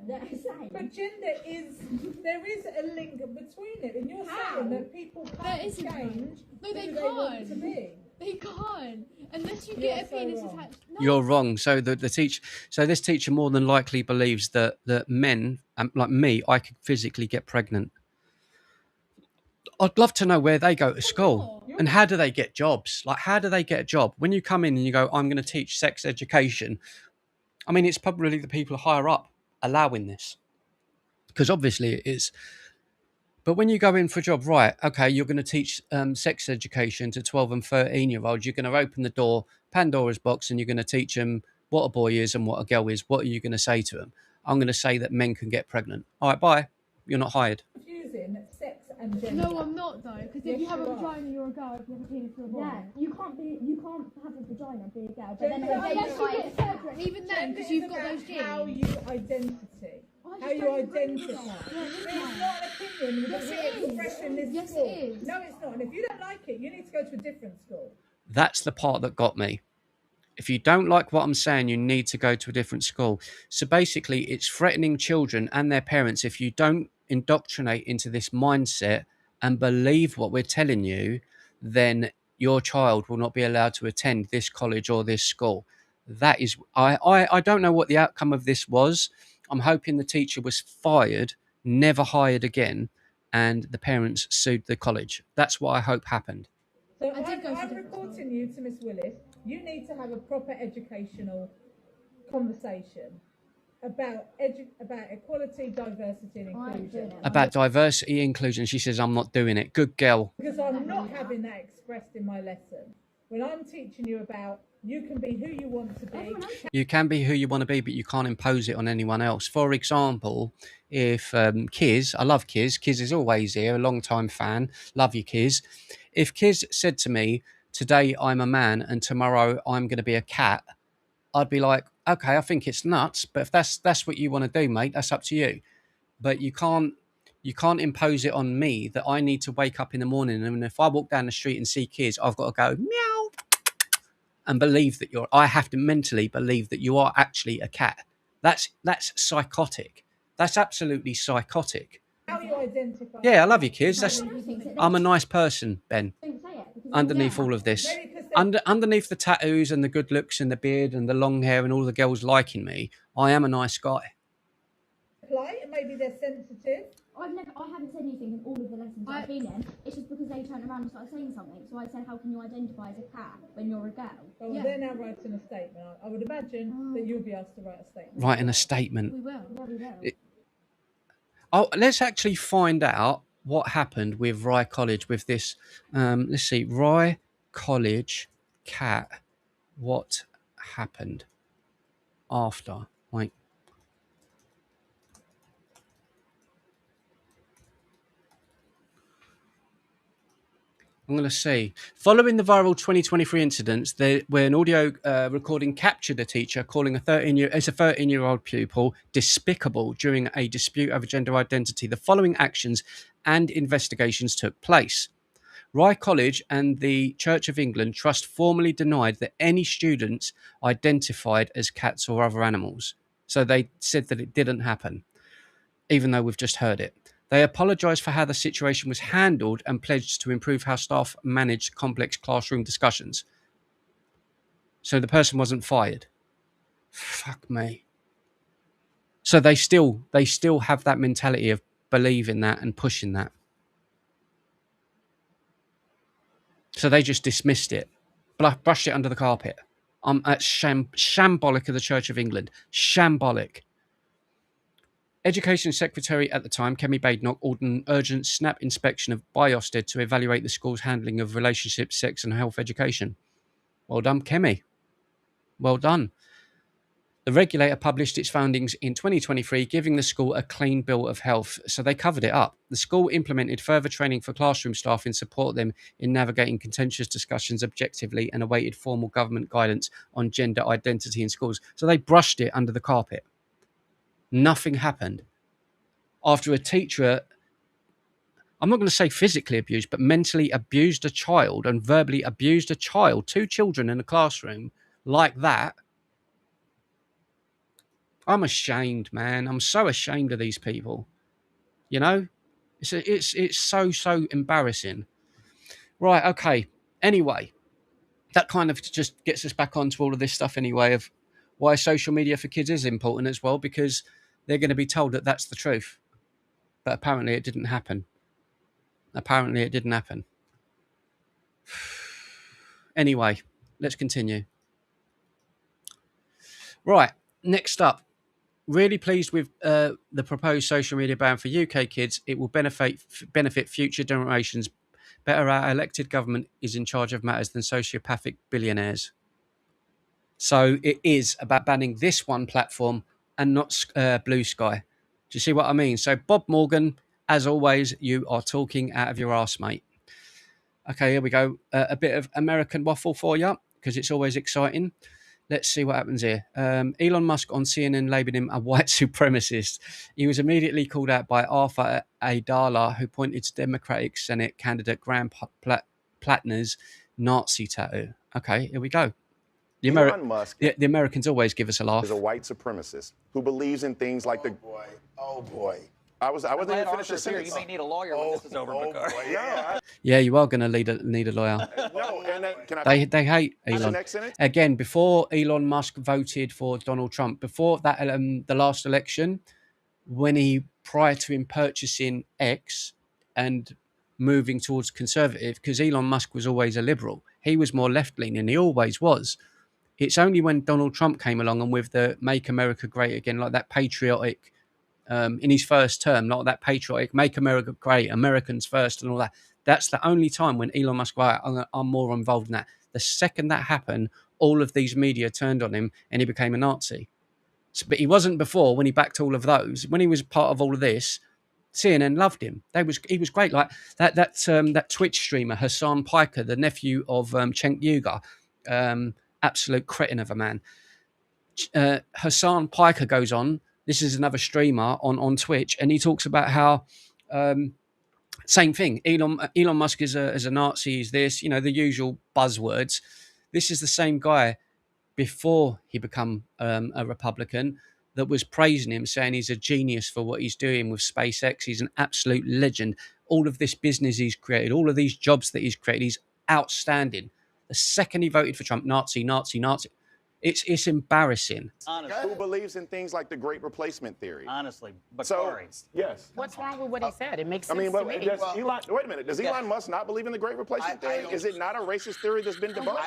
But gender is, there is a link between it, and you're saying that people can't change. No, they who they want to can't. be. They can't. Unless you get a penis wrong. attached. No. You're wrong. So this teacher more than likely believes that men, like me, I could physically get pregnant. I'd love to know where they go to school and how do they get jobs? Like, how do they get a job? When you come in and you go, I'm going to teach sex education. I mean, it's probably the people higher up allowing this, because obviously it is. But when you go in for a job, right, okay, you're going to teach sex education to 12 and 13-year-olds. You're going to open the door, Pandora's box, and you're going to teach them what a boy is and what a girl is. What are you going to say to them? I'm going to say that men can get pregnant. All right, bye. You're not hired. Confusing sex and gender. No, I'm not though, because if you have a vagina, you're a girl. If you have a penis, you're a boy. Yeah, you can't have a vagina and be a girl, but then Gender Yes, identify you it. get separate. Even then, because you've got those genes. How you identity. How you identify. It's not an opinion that we express in this Yes, school. it is. No, it's not. And if you don't like it, you need to go to a different school. That's the part that got me. If you don't like what I'm saying, you need to go to a different school. So basically, it's threatening children and their parents. If you don't indoctrinate into this mindset and believe what we're telling you, then your child will not be allowed to attend this college or this school. That is, I don't know what the outcome of this was. I'm hoping the teacher was fired, never hired again, and the parents sued the college. That's what I hope happened. So I did go to I'm the reporting you to Miss Willis. You need to have a proper educational conversation about equality, diversity and inclusion. About diversity, inclusion, she says, I'm not doing it. Good girl. Because I'm not having that expressed in my lesson. When I'm teaching you about you can be who you want to be. You can be who you want to be, but you can't impose it on anyone else. For example, if Kiz, I love Kiz. Kiz is always here, a long-time fan. Love you, Kiz. If Kiz said to me, today I'm a man and tomorrow I'm going to be a cat, I'd be like, okay, I think it's nuts, but if that's what you want to do, mate, that's up to you. But you can't impose it on me that I need to wake up in the morning and if I walk down the street and see Kiz, I've got to go meow and believe that I have to mentally believe that you are actually a cat. That's psychotic. That's absolutely psychotic. How you identify. Yeah, I love you, Kiz. I'm a nice person, Ben. Underneath all of this, underneath the tattoos and the good looks and the beard and the long hair and all the girls liking me, I am a nice guy. Apply, and maybe they're sensitive. I haven't said anything in all of the lessons I've been in. It's just because they turned around and started saying something. So I said, how can you identify as a cat when you're a girl? Oh, they're now writing a statement. I would imagine that you'll be asked to write a statement. Writing a statement. We will. Yeah, we will. Oh, let's actually find out what happened with Rye College with this. Let's see, Rye College cat. What happened after? Like, I'm going to see. Following the viral 2023 incidents, where an audio recording captured a teacher calling a 13-year-old pupil despicable during a dispute over gender identity, the following actions and investigations took place. Rye College and the Church of England Trust formally denied that any students identified as cats or other animals. So they said that it didn't happen, even though we've just heard it. They apologised for how the situation was handled and pledged to improve how staff managed complex classroom discussions. So the person wasn't fired. Fuck me. So they still have that mentality of believing that and pushing that. So they just dismissed it. brushed it under the carpet. That's shambolic of the Church of England. Shambolic. Education Secretary at the time, Kemi Badenoch, ordered an urgent snap inspection of Biosted to evaluate the school's handling of relationships, sex and health education. Well done, Kemi. Well done. The regulator published its findings in 2023, giving the school a clean bill of health. So they covered it up. The school implemented further training for classroom staff in support them in navigating contentious discussions objectively and awaited formal government guidance on gender identity in schools. So they brushed it under the carpet. Nothing happened. After a teacher, I'm not going to say physically abused, but mentally abused a child and verbally abused a child, 2 children in a classroom like that, I'm ashamed, man. I'm so ashamed of these people. You know, it's so embarrassing. Right. Okay. Anyway, that kind of just gets us back onto all of this stuff anyway of why social media for kids is important as well, because they're going to be told that that's the truth. But apparently it didn't happen. Anyway, let's continue. Right. Next up. Really pleased with the proposed social media ban for UK kids. It will benefit future generations. Better our elected government is in charge of matters than sociopathic billionaires. So it is about banning this one platform and not Blue Sky. Do you see what I mean? So Bob Morgan, as always, you are talking out of your arse, mate. Okay, here we go. A bit of American waffle for you, because it's always exciting. Let's see what happens here. Elon Musk on CNN labelled him a white supremacist. He was immediately called out by Arthur Aidala, who pointed to Democratic Senate candidate Graham Plattner's Nazi tattoo. Okay, here we go. Elon Musk the Americans always give us a laugh. is a white supremacist who believes in things like Oh boy. I wasn't even finished the Here. sentence. You may need a lawyer when this is over, Bakar. Yeah, you are going to need a lawyer. No, and then, can I? They hate The Elon. next sentence? Again, before Elon Musk voted for Donald Trump, before that the last election, prior to him purchasing X and moving towards conservative, because Elon Musk was always a liberal. He was more left-leaning. He always was. It's only when Donald Trump came along and with the Make America Great Again, like that patriotic, in his first term, not that patriotic, Make America Great, Americans first and all that. That's the only time when Elon Musk, right, I'm more involved in that. The second that happened, all of these media turned on him and he became a Nazi. So, but he wasn't before when he backed all of those. When he was part of all of this, CNN loved him. He was great. Like that Twitch streamer, Hassan Piker, the nephew of Cenk Uygur, absolute cretin of a man. Hassan Piker goes on. This is another streamer on Twitch, and he talks about how same thing. Elon Musk is a Nazi. Is this, the usual buzzwords. This is the same guy before he become a Republican that was praising him, saying he's a genius for what he's doing with SpaceX. He's an absolute legend. All of this business he's created, all of these jobs that he's created, he's outstanding. The second he voted for Trump, Nazi. It's embarrassing. Honestly. Who believes in things like the Great Replacement theory? Honestly, So, yes. What's wrong with what he said? It makes sense I mean, to me. wait a minute. Does Elon Musk not believe in the Great Replacement theory? Is it not a racist theory that's been debunked?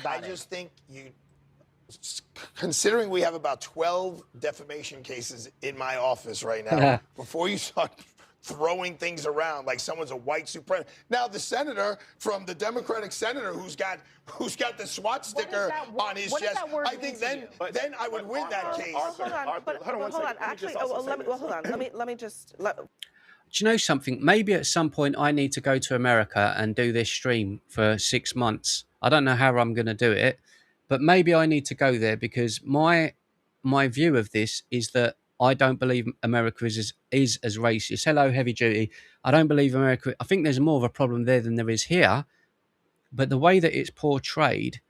I just think considering we have about 12 defamation cases in my office right now, before you start throwing things around like someone's a white supremacist. Now the senator from the Democratic senator who's got the SWAT sticker on his chest, I think then I would win that case. Hold on. Actually, let me just. Do you know something? Maybe at some point I need to go to America and do this stream for 6 months. I don't know how I'm going to do it, but maybe I need to go there, because my view of this is that I don't believe America is as racist. Hello, Heavy Duty. I don't believe America. I think there's more of a problem there than there is here. But the way that it's portrayed,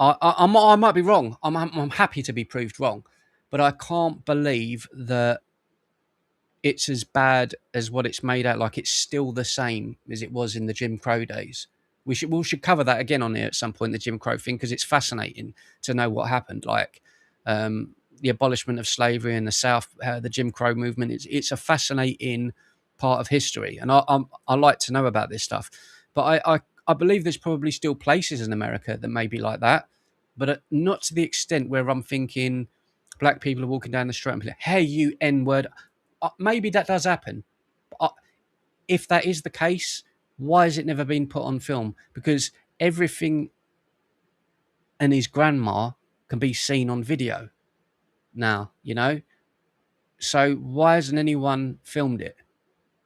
I might be wrong. I'm happy to be proved wrong, but I can't believe that it's as bad as what it's made out. Like, it's still the same as it was in the Jim Crow days. We should cover that again on here at some point, the Jim Crow thing, because it's fascinating to know what happened. Like, the abolishment of slavery in the South, the Jim Crow movement. It's a fascinating part of history, and I like to know about this stuff. But I believe there's probably still places in America that may be like that, but not to the extent where I'm thinking black people are walking down the street and be like, hey, you N-word. Maybe that does happen. But if that is the case, why has it never been put on film? Because everything and his grandma can be seen on video now, you know? So why hasn't anyone filmed it?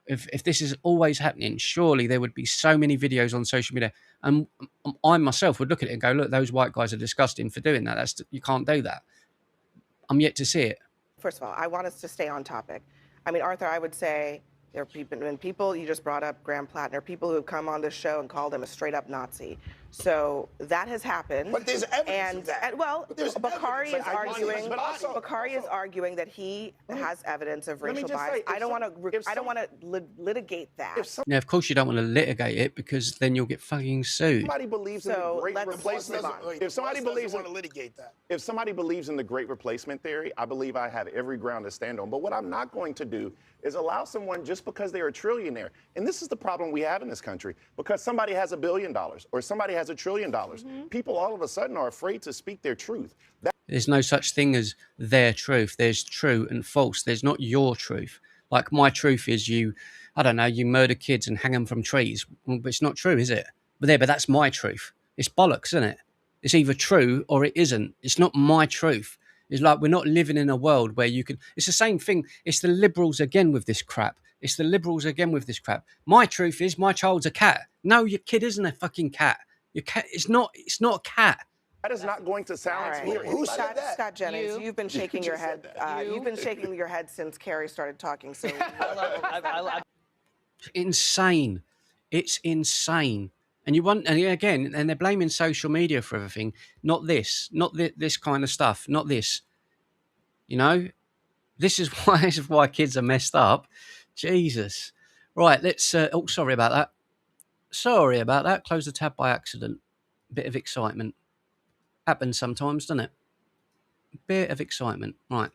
If this is always happening, surely there would be so many videos on social media. And I myself would look at it and go, look, those white guys are disgusting for doing that. You can't do that. I'm yet to see it. First of all, I want us to stay on topic. I mean, Arthur, I would say there are people, you just brought up Graham Platt, there are people who have come on this show and called him a straight up Nazi. So that has happened. But there's evidence of that. Bakari is arguing that he has evidence of racial bias. I don't want to litigate that. Now, of course, you don't want to litigate it because then you'll get fucking sued. Somebody believes in the great replacement. If somebody believes want to litigate that. If somebody believes in the great replacement theory, I believe I have every ground to stand on. But what I'm not going to do is allow someone just because they're a trillionaire. And this is the problem we have in this country. Because somebody has $1 billion or somebody has $1 trillion, people all of a sudden are afraid to speak their truth. There's no such thing as their truth. There's true and false. There's not your truth. Like my truth is you murder kids and hang them from trees. Well, but it's not true, is it? But that's my truth. It's bollocks, isn't it? It's either true or it isn't. It's not my truth. It's like we're not living in a world where you can... It's the same thing. It's the liberals again with this crap. It's the liberals again with this crap. My truth is my child's a cat. No, your kid isn't a fucking cat. Your cat, it's not a cat. That is not going to silence me. Who said that? Scott Jennings, you've been shaking your head. You've been shaking your head since Carrie started talking. So insane. It's insane. And they're blaming social media for everything. Not this kind of stuff. Not this. You know, this is why kids are messed up. Jesus. Right. Let's. Sorry about that. Sorry about that. Close the tab by accident. Bit of excitement. Happens sometimes, doesn't it? Bit of excitement. Right.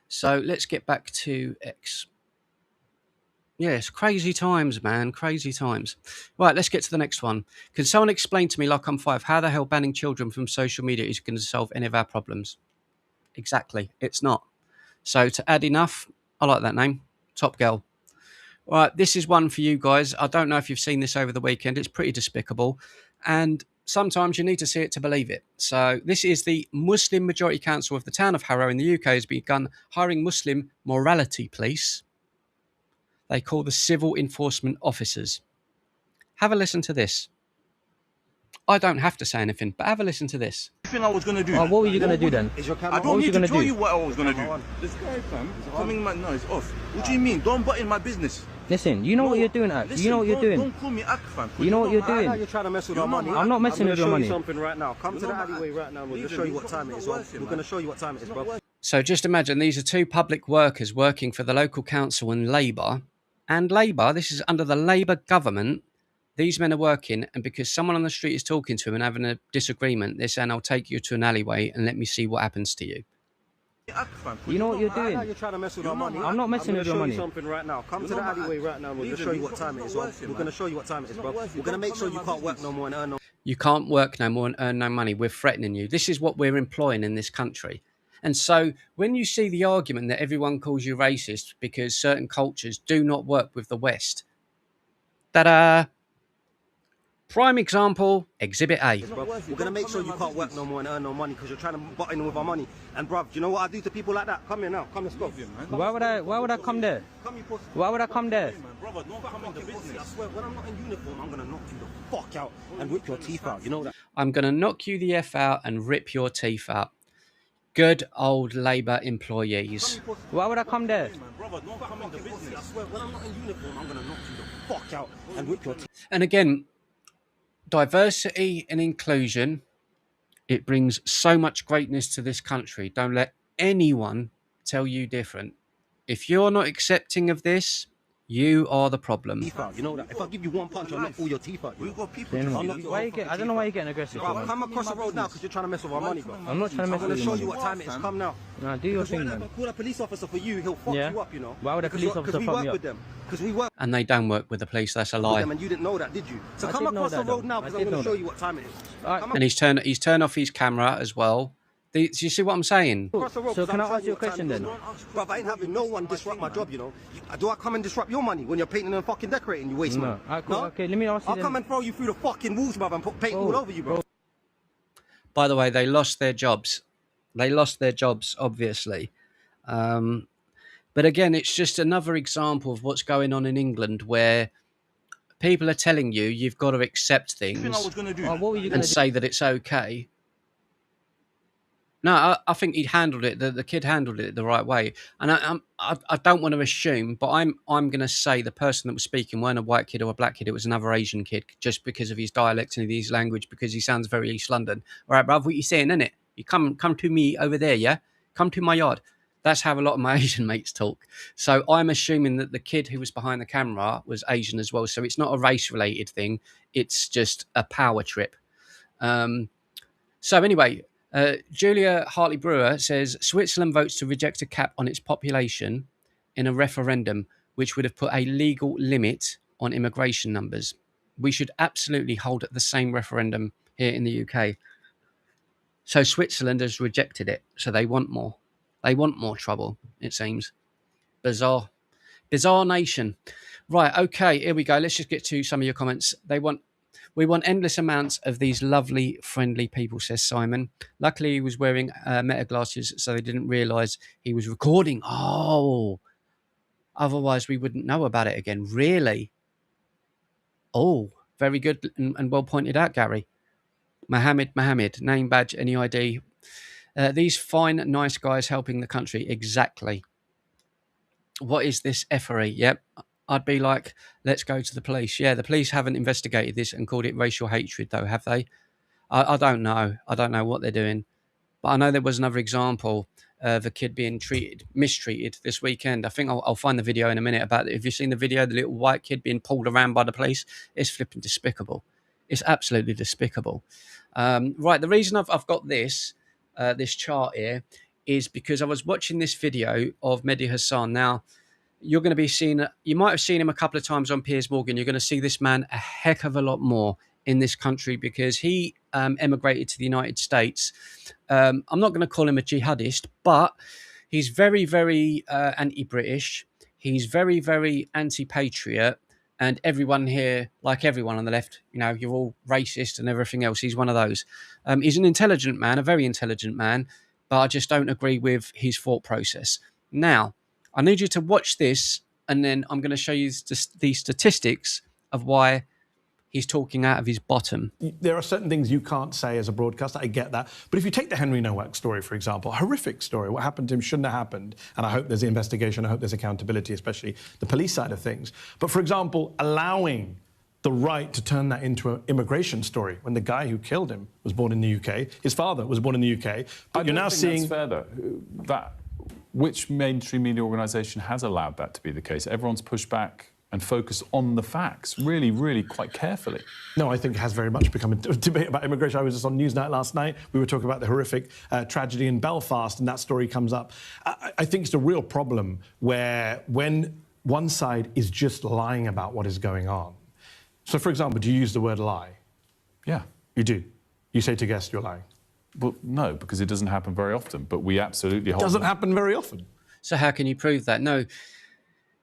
So let's get back to X. Yes, crazy times, man. Crazy times. Right, let's get to the next one. Can someone explain to me, like I'm 5, how the hell banning children from social media is going to solve any of our problems? Exactly. It's not. So to add enough, I like that name. Top Girl. Right, this is one for you guys. I don't know if you've seen this over the weekend. It's pretty despicable. And sometimes you need to see it to believe it. So this is the Muslim Majority Council of the town of Harrow in the UK has begun hiring Muslim morality police. They call the civil enforcement officers. Have a listen to this. I don't have to say anything, but have a listen to this. I was going to do. Oh, what were you going to do then? I don't need to tell you what I was going to do. This guy, fam, coming my noise off. What do you mean? Don't butt in my business. Listen, you know what you're doing, Ak. You know what you're doing. Don't call me Ak, fam. You know what you're doing. You're trying to mess with our money. I'm not messing with your money. I'm going to show you something right now. Come to the alleyway right now. We'll just show you what time it is. We're going to show you what time it is, bro. So just imagine these are two public workers working for the local council and Labour. And Labour, this is under the Labour government. These men are working, and because someone on the street is talking to them and having a disagreement, they're saying, I'll take you to an alleyway and let me see what happens to you. You know what you're doing. You're trying to mess with our money. I'm not messing with your money. I'm going to show you something right now. Come to the alleyway right now. We'll just show you what time it is. We're going to show you what time it is, bro. We're going to make sure you can't work no more and earn no. You can't work no more and earn no money. We're threatening you. This is what we're employing in this country. And so when you see the argument that everyone calls you racist because certain cultures do not work with the West, ta-da! Prime example, Exhibit A. We're going to make sure you can't work no more and earn no money because you're trying to butt in with our money. And bruv, do you know what I do to people like that? Come here now. Come, let's go. Why would I come there? Why would I come there? Brother, don't come in the business. I swear, when I'm not in uniform, I'm going to knock you the fuck out and rip your teeth out. You know that? I'm going to knock you the F out and rip your teeth out. Good old Labour employees. Why would I come there? Brother, don't come in the business. I swear, when I'm not in uniform, I'm going to knock you the fuck out and rip your teeth. And again, diversity and inclusion, it brings so much greatness to this country. Don't let anyone tell you different. If you're not accepting of this, You are the problem. Teeth out, you know that. If I give you one punch, I'll knock all your teeth out. We got people. I don't know why you're getting aggressive. Bro, come across the road now because you're trying to mess with our money, bro. I'm not trying to mess I'm with going to your show you money. what time it is. Come now. Nah, do your thing, If I man. call a police officer for you, he'll fuck you up, you know. Why would a police officer we fuck work me up? with them. Because we work And they don't work with the police. That's a with lie. them, and you didn't know that, did you? So I come did know across the that, road though. now I because I'm did going know to show that. you what time it is. Alright. Come And he's turned off his camera as well. Do you see what I'm saying? across the road. So 'cause can I'm I ask showing you a what time question it is. then? Bro, I ain't having no one disrupt my job, you know. Do I come and disrupt your money when you're painting and fucking decorating? You waste No. money. Alright, cool. Okay, let me ask you I'll then. come and throw you through the fucking walls, brother, and put paint all over you, bro. By the way, they lost their jobs. They lost their jobs, obviously. But again, it's just another example of what's going on in England, where people are telling you you've got to accept things and say that it's okay. No, I think he handled it. The kid handled it the right way, and I don't want to assume, but I'm going to say the person that was speaking weren't a white kid or a black kid. It was another Asian kid, just because of his dialect and his language, because he sounds very East London. All right, bruv, what you saying, innit? You come to me over there, yeah? Come to my yard. That's how a lot of my Asian mates talk. So I'm assuming that the kid who was behind the camera was Asian as well. So it's not a race-related thing. It's just a power trip. So anyway, Julia Hartley Brewer says Switzerland votes to reject a cap on its population in a referendum, which would have put a legal limit on immigration numbers. We should absolutely hold the same referendum here in the UK. So Switzerland has rejected it. So they want more. They want more trouble, it seems. Bizarre. Bizarre nation. Right, okay, here we go. Let's just get to some of your comments. We want endless amounts of these lovely, friendly people, says Simon. Luckily, he was wearing meta glasses, so they didn't realise he was recording. Oh, otherwise we wouldn't know about it again. Really? Oh, very good and well pointed out, Gary. Mohammed, name badge, any ID. These fine, nice guys helping the country. Exactly. What is this effery? Yep. I'd be like, let's go to the police. Yeah, the police haven't investigated this and called it racial hatred, though, have they? I don't know. I don't know what they're doing. But I know there was another example of a kid being mistreated this weekend. I think I'll find the video in a minute about it. Have you seen the video, the little white kid being pulled around by the police? It's flipping despicable. It's absolutely despicable. Right, the reason I've got this chart here is because I was watching this video of Mehdi Hassan. Now, you're going to be seeing, you might have seen him a couple of times on Piers Morgan. You're going to see this man a heck of a lot more in this country because he emigrated to the United States. I'm not going to call him a jihadist, but he's very, very anti-British. He's very, very anti-patriot. And everyone here, like everyone on the left, you know, you're all racist and everything else. He's one of those. He's an intelligent man, a very intelligent man, but I just don't agree with his thought process. Now, I need you to watch this, and then I'm going to show you the statistics of why he's talking out of his bottom. There are certain things you can't say as a broadcaster, I get that. But if you take the Henry Nowak story, for example, a horrific story, what happened to him shouldn't have happened, and I hope there's investigation, I hope there's accountability, especially the police side of things. But for example, allowing the right to turn that into an immigration story when the guy who killed him was born in the UK, his father was born in the UK, but you're now seeing... That's fair, though. Which mainstream media organisation has allowed that to be the case? Everyone's pushed back and focused on the facts, really, really quite carefully. No, I think it has very much become a debate about immigration. I was just on Newsnight last night. We were talking about the horrific tragedy in Belfast, and that story comes up. I think it's a real problem where when one side is just lying about what is going on. So, for example, do you use the word lie? Yeah. You do? You say to guests you're lying? Well, no, because it doesn't happen very often, but we absolutely hold... It doesn't happen very often. So how can you prove that? No.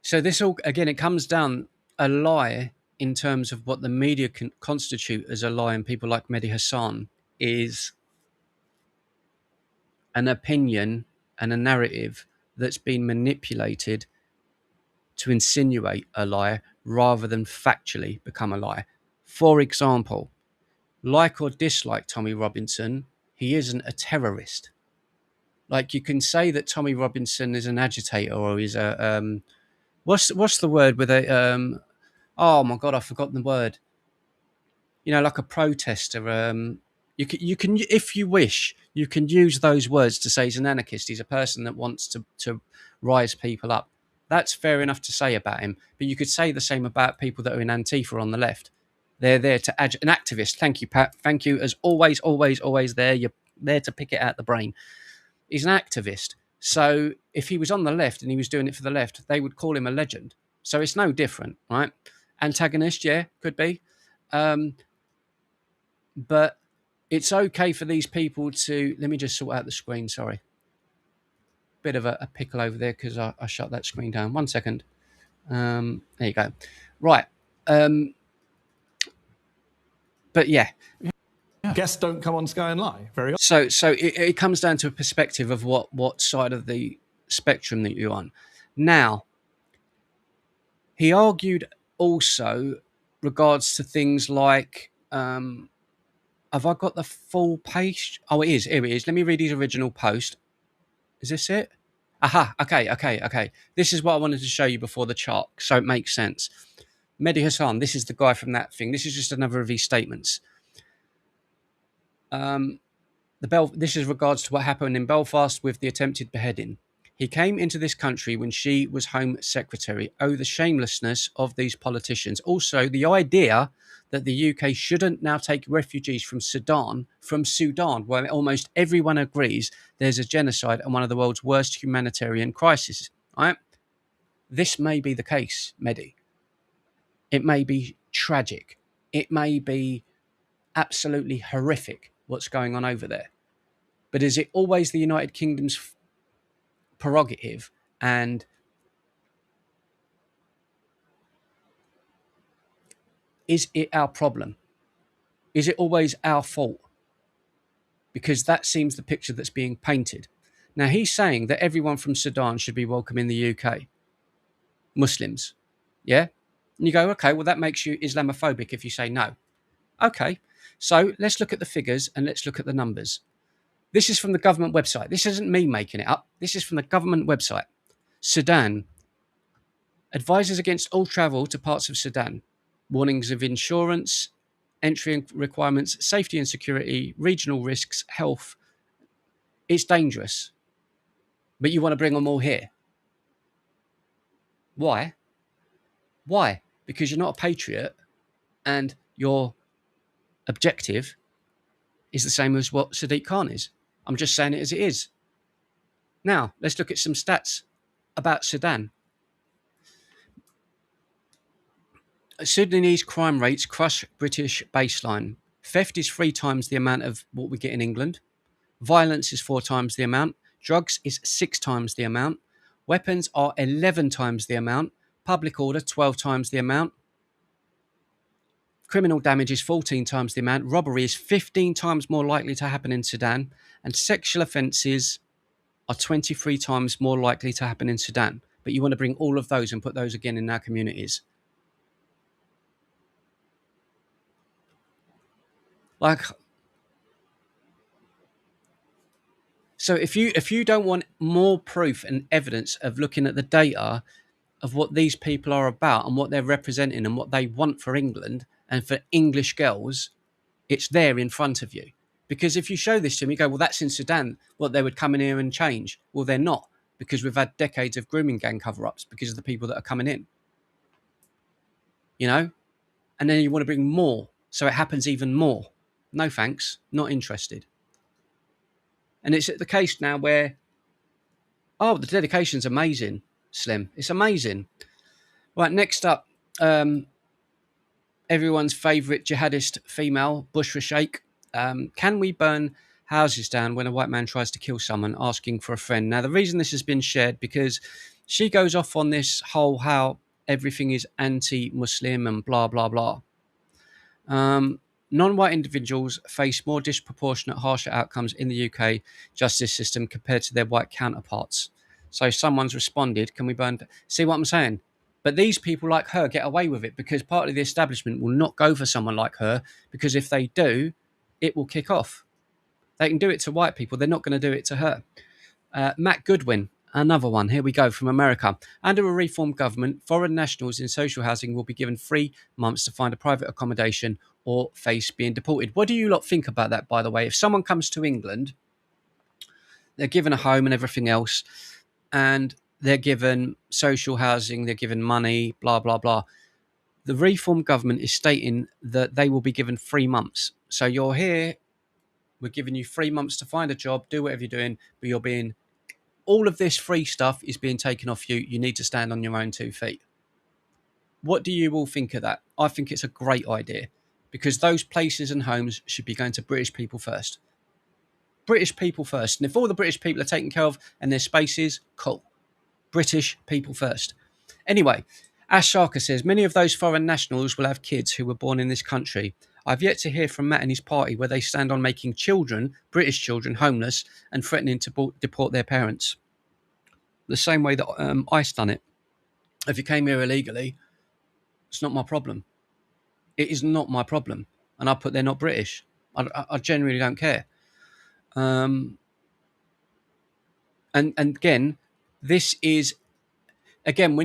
So this all, again, it comes down a lie in terms of what the media can constitute as a lie, and people like Mehdi Hassan is an opinion and a narrative that's been manipulated to insinuate a lie rather than factually become a lie. For example, like or dislike Tommy Robinson, he isn't a terrorist. Like, you can say that Tommy Robinson is an agitator or is a what's the word with a oh my god, I've forgotten the word. You know, like a protester. You can if you wish, you can use those words to say he's an anarchist. He's a person that wants to rise people up. That's fair enough to say about him. But you could say the same about people that are in Antifa on the left. They're there to an activist. Thank you, Pat. Thank you. As always, always, always there. You're there to pick it out the brain. He's an activist. So if he was on the left and he was doing it for the left, they would call him a legend. So it's no different, right? Antagonist, yeah, could be. But it's okay for these people to... Let me just sort out the screen, sorry. Bit of a pickle over there because I shut that screen down. 1 second. There you go. Right. But yeah. Guests don't come on Sky and lie very often. So it comes down to a perspective of what side of the spectrum that you're on. Now, he argued also regards to things like, have I got the full page? Oh, it is. Here it is. Let me read his original post. Is this it? Aha. Okay. This is what I wanted to show you before the chart, so it makes sense. Mehdi Hassan, this is the guy from that thing. This is just another of his statements. This is regards to what happened in Belfast with the attempted beheading. He came into this country when she was Home Secretary. Oh, the shamelessness of these politicians. Also, the idea that the UK shouldn't now take refugees from Sudan, where almost everyone agrees there's a genocide and one of the world's worst humanitarian crises. Right? This may be the case, Mehdi. It may be tragic. It may be absolutely horrific what's going on over there. But is it always the United Kingdom's prerogative, and is it our problem? Is it always our fault? Because that seems the picture that's being painted. Now, he's saying that everyone from Sudan should be welcome in the UK. Muslims. Yeah? And you go, okay, well, that makes you Islamophobic if you say no. Okay, so let's look at the figures and let's look at the numbers. This is from the government website. This isn't me making it up. This is from the government website. Sudan advises against all travel to parts of Sudan. Warnings of insurance, entry requirements, safety and security, regional risks, health. It's dangerous. But you want to bring them all here. Why? Why? Because you're not a patriot and your objective is the same as what Sadiq Khan is. I'm just saying it as it is. Now, let's look at some stats about Sudan. Sudanese crime rates crush British baseline. Theft is 3 times the amount of what we get in England. Violence is 4 times the amount. Drugs is 6 times the amount. Weapons are 11 times the amount. Public order, 12 times the amount. Criminal damage is 14 times the amount. Robbery is 15 times more likely to happen in Sudan. And sexual offences are 23 times more likely to happen in Sudan. But you want to bring all of those and put those again in our communities. Like, so if you don't want more proof and evidence of looking at the data of what these people are about and what they're representing and what they want for England and for English girls, it's there in front of you. Because if you show this to them, you go, well, that's in Sudan. Well, they would come in here and change. Well, they're not, because we've had decades of grooming gang cover-ups because of the people that are coming in. You know? And then you want to bring more, so it happens even more. No thanks, not interested. And it's at the case now where, oh, the dedication's amazing, Slim. It's amazing. Right, next up, everyone's favourite jihadist female, Bushra Sheikh. Can we burn houses down when a white man tries to kill someone, asking for a friend? Now, the reason this has been shared, because she goes off on this whole how everything is anti-Muslim and blah, blah, blah. Non-white individuals face more disproportionate, harsher outcomes in the UK justice system compared to their white counterparts. So someone's responded, can we burn... See what I'm saying? But these people like her get away with it because part of the establishment will not go for someone like her, because if they do, it will kick off. They can do it to white people. They're not going to do it to her. Matt Goodwin, another one. Here we go from America. Under a reformed government, foreign nationals in social housing will be given 3 months to find a private accommodation or face being deported. What do you lot think about that, by the way? If someone comes to England, they're given a home and everything else, and they're given social housing, they're given money, blah, blah, blah. The Reform government is stating that they will be given 3 months. So you're here, we're giving you 3 months to find a job, do whatever you're doing, but you're being, all of this free stuff is being taken off you. You need to stand on your own 2 feet. What do you all think of that? I think it's a great idea, because those places and homes should be going to British people first. British people first. And if all the British people are taken care of and their spaces, cool. British people first. Anyway, Ash Sharka says, many of those foreign nationals will have kids who were born in this country. I've yet to hear from Matt and his party where they stand on making children, British children, homeless and threatening to deport their parents. The same way that ICE done it. If you came here illegally, it's not my problem. It is not my problem. And I put they're not British. I genuinely don't care. And again, this is, again,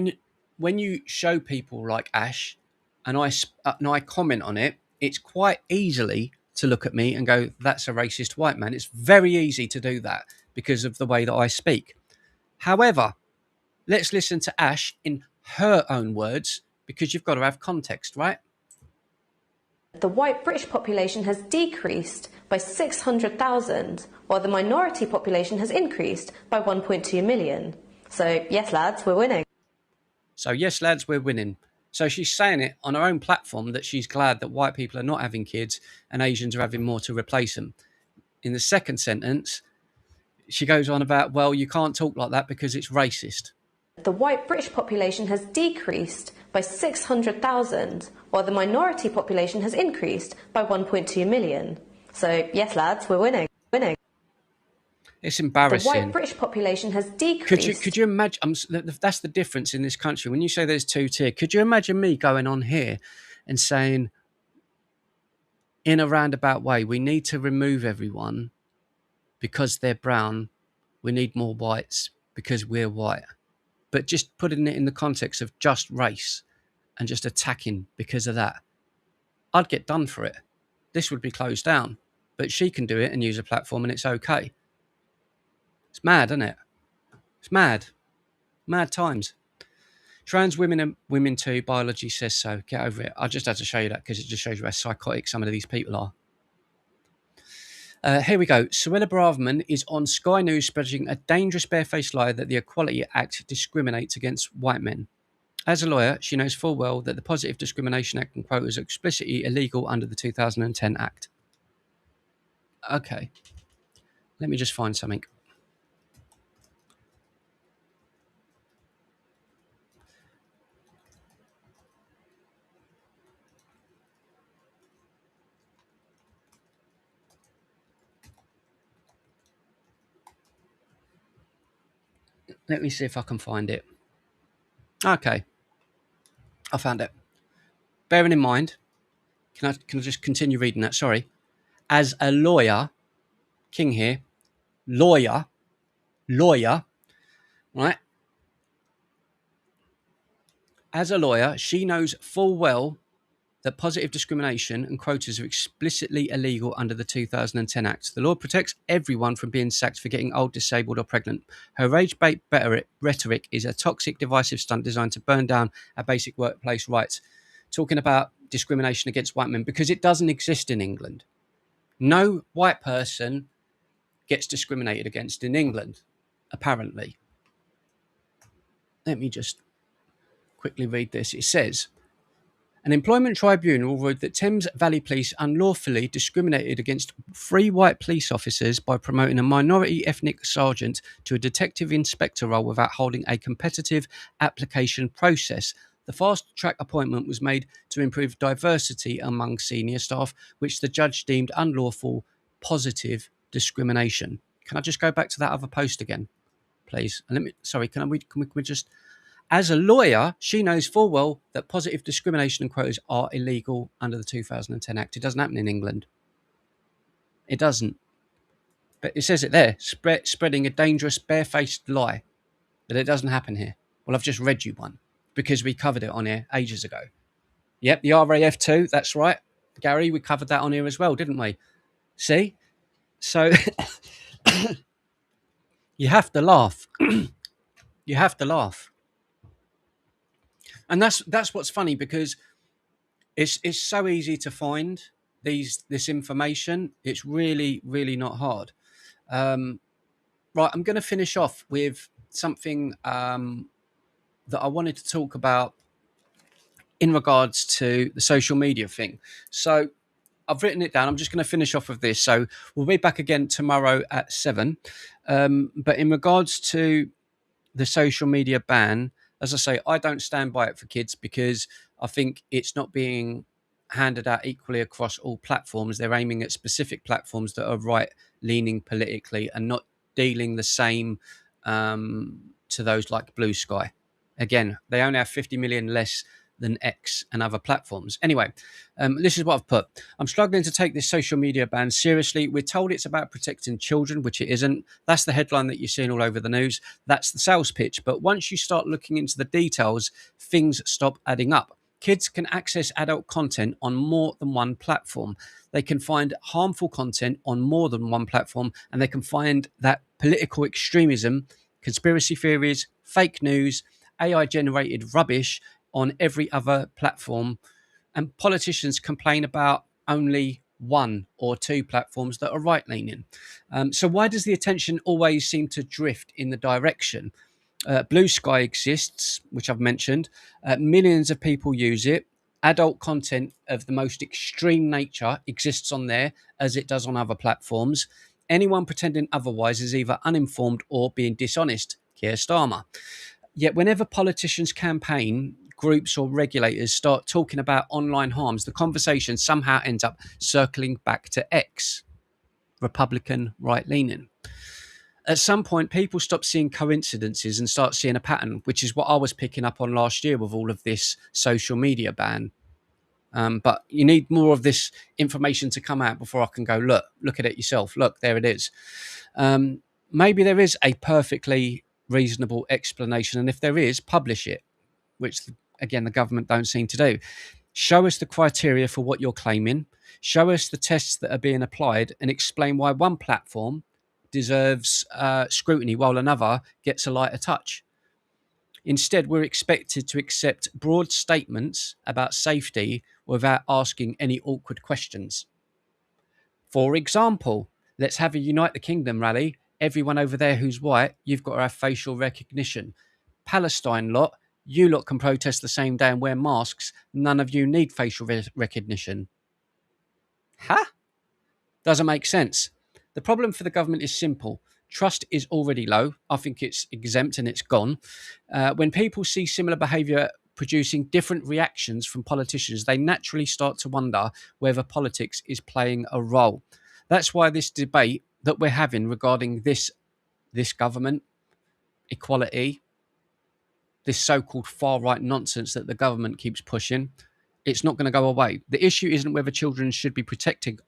when you show people like Ash and I comment on it, it's quite easily to look at me and go, that's a racist white man. It's very easy to do that because of the way that I speak. However, let's listen to Ash in her own words, because you've got to have context, right? The white British population has decreased by 600,000, while the minority population has increased by 1.2 million. So, yes, lads, we're winning. So, yes, lads, we're winning. So she's saying it on her own platform that she's glad that white people are not having kids and Asians are having more to replace them. In the second sentence, she goes on about, well, you can't talk like that because it's racist. The white British population has decreased by 600,000, while the minority population has increased by 1.2 million. So, yes, lads, we're winning. Winning. It's embarrassing. The white British population has decreased. Could you imagine? That's the difference in this country. When you say there's 2 tier, could you imagine me going on here and saying, in a roundabout way, we need to remove everyone because they're brown. We need more whites because we're white. But just putting it in the context of just race and just attacking because of that, I'd get done for it. This would be closed down. But she can do it and use a platform and it's okay. It's mad, isn't it? It's mad. Mad times. Trans women and women too. Biology says so. Get over it. I just had to show you that because it just shows you how psychotic some of these people are. Here we go. Suella Braverman is on Sky News spreading a dangerous barefaced lie that the Equality Act discriminates against white men. As a lawyer, she knows full well that the Positive Discrimination Act and quotas are explicitly illegal under the 2010 Act. Okay. Let me just find something. Let me see if I can find it. Okay. I found it. Bearing in mind, can I just continue reading that? Sorry. As a lawyer, King here, lawyer, right? As a lawyer, she knows full well that positive discrimination and quotas are explicitly illegal under the 2010 Act. The law protects everyone from being sacked for getting old, disabled or pregnant. Her rage-bait rhetoric is a toxic, divisive stunt designed to burn down our basic workplace rights. Talking about discrimination against white men, because it doesn't exist in England. No white person gets discriminated against in England, apparently. Let me just quickly read this. It says, an employment tribunal ruled that Thames Valley Police unlawfully discriminated against 3 white police officers by promoting a minority ethnic sergeant to a detective inspector role without holding a competitive application process. The fast-track appointment was made to improve diversity among senior staff, which the judge deemed unlawful positive discrimination. Can I just go back to that other post again, please? And can we just... As a lawyer, she knows full well that positive discrimination and quotas are illegal under the 2010 Act. It doesn't happen in England. It doesn't. But it says it there, spreading a dangerous, barefaced lie that it doesn't happen here. Well, I've just read you one because we covered it on here ages ago. Yep, the RAF too, that's right. Gary, we covered that on here as well, didn't we? See? So, you have to laugh. You have to laugh. And that's what's funny, because it's so easy to find this information. It's really, really not hard. Right, I'm going to finish off with something that I wanted to talk about in regards to the social media thing. So I've written it down. I'm just going to finish off with this. So we'll be back again tomorrow at 7. But in regards to the social media ban, as I say, I don't stand by it for kids, because I think it's not being handed out equally across all platforms. They're aiming at specific platforms that are right leaning politically and not dealing the same to those like Blue Sky. Again, they only have 50 million less than X and other platforms. Anyway, this is what I've put. I'm struggling to take this social media ban seriously. We're told it's about protecting children, which it isn't. That's the headline that you're seeing all over the news. That's the sales pitch. But once you start looking into the details, things stop adding up. Kids can access adult content on more than one platform. They can find harmful content on more than one platform, and they can find that political extremism, conspiracy theories, fake news, AI-generated rubbish on every other platform, and politicians complain about only one or two platforms that are right-leaning. So why does the attention always seem to drift in the direction? Blue Sky exists, which I've mentioned. Millions of people use it. Adult content of the most extreme nature exists on there, as it does on other platforms. Anyone pretending otherwise is either uninformed or being dishonest. Keir Starmer. Yet whenever politicians campaign, groups or regulators start talking about online harms, the conversation somehow ends up circling back to X, Republican right-leaning. At some point, people stop seeing coincidences and start seeing a pattern, which is what I was picking up on last year with all of this social media ban. But you need more of this information to come out before I can go, look at it yourself. Look, there it is. Maybe there is a perfectly reasonable explanation. And if there is, publish it, which, again, the government don't seem to do. Show us the criteria for what you're claiming. Show us the tests that are being applied, and explain why one platform deserves scrutiny while another gets a lighter touch. Instead, we're expected to accept broad statements about safety without asking any awkward questions. For example, let's have a Unite the Kingdom rally. Everyone over there who's white, you've got to have facial recognition. Palestine lot, you lot can protest the same day and wear masks. None of you need facial recognition. Huh? Doesn't make sense. The problem for the government is simple. Trust is already low. I think it's exempt and it's gone. When people see similar behaviour producing different reactions from politicians, they naturally start to wonder whether politics is playing a role. That's why this debate that we're having regarding this government, equality, this so-called far-right nonsense that the government keeps pushing, it's not going to go away. The issue isn't whether children should be protected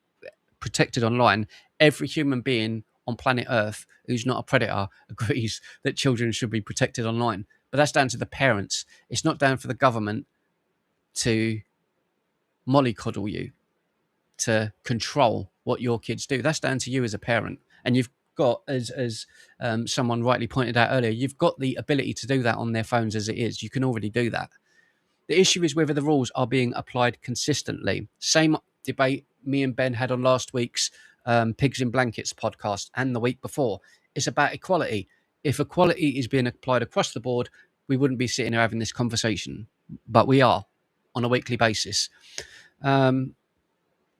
online. Every human being on planet Earth who's not a predator agrees that children should be protected online. But that's down to the parents. It's not down for the government to mollycoddle you, to control what your kids do. That's down to you as a parent. And you've got, as someone rightly pointed out earlier, you've got the ability to do that on their phones as it is. You can already do that. The issue is whether the rules are being applied consistently. Same debate me and Ben had on last week's Pigs in Blankets podcast and the week before. It's about equality. If equality is being applied across the board, we wouldn't be sitting here having this conversation. But we are on a weekly basis. And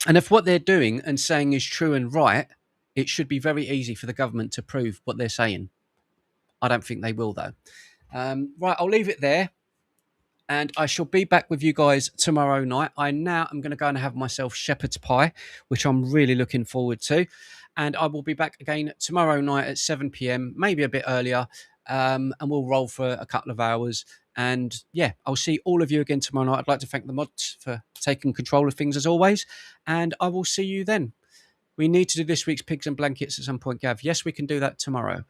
if what they're doing and saying is true and right, it should be very easy for the government to prove what they're saying. I don't think they will, though. Right, I'll leave it there. And I shall be back with you guys tomorrow night. I'm going to go and have myself shepherd's pie, which I'm really looking forward to. And I will be back again tomorrow night at 7 p.m, maybe a bit earlier. And we'll roll for a couple of hours. And yeah, I'll see all of you again tomorrow night. I'd like to thank the mods for taking control of things as always. And I will see you then. We need to do this week's Pigs and Blankets at some point, Gav. Yes, we can do that tomorrow.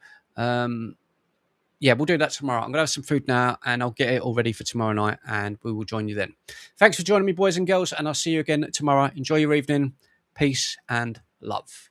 Yeah, we'll do that tomorrow. I'm going to have some food now and I'll get it all ready for tomorrow night and we will join you then. Thanks for joining me, boys and girls, and I'll see you again tomorrow. Enjoy your evening. Peace and love.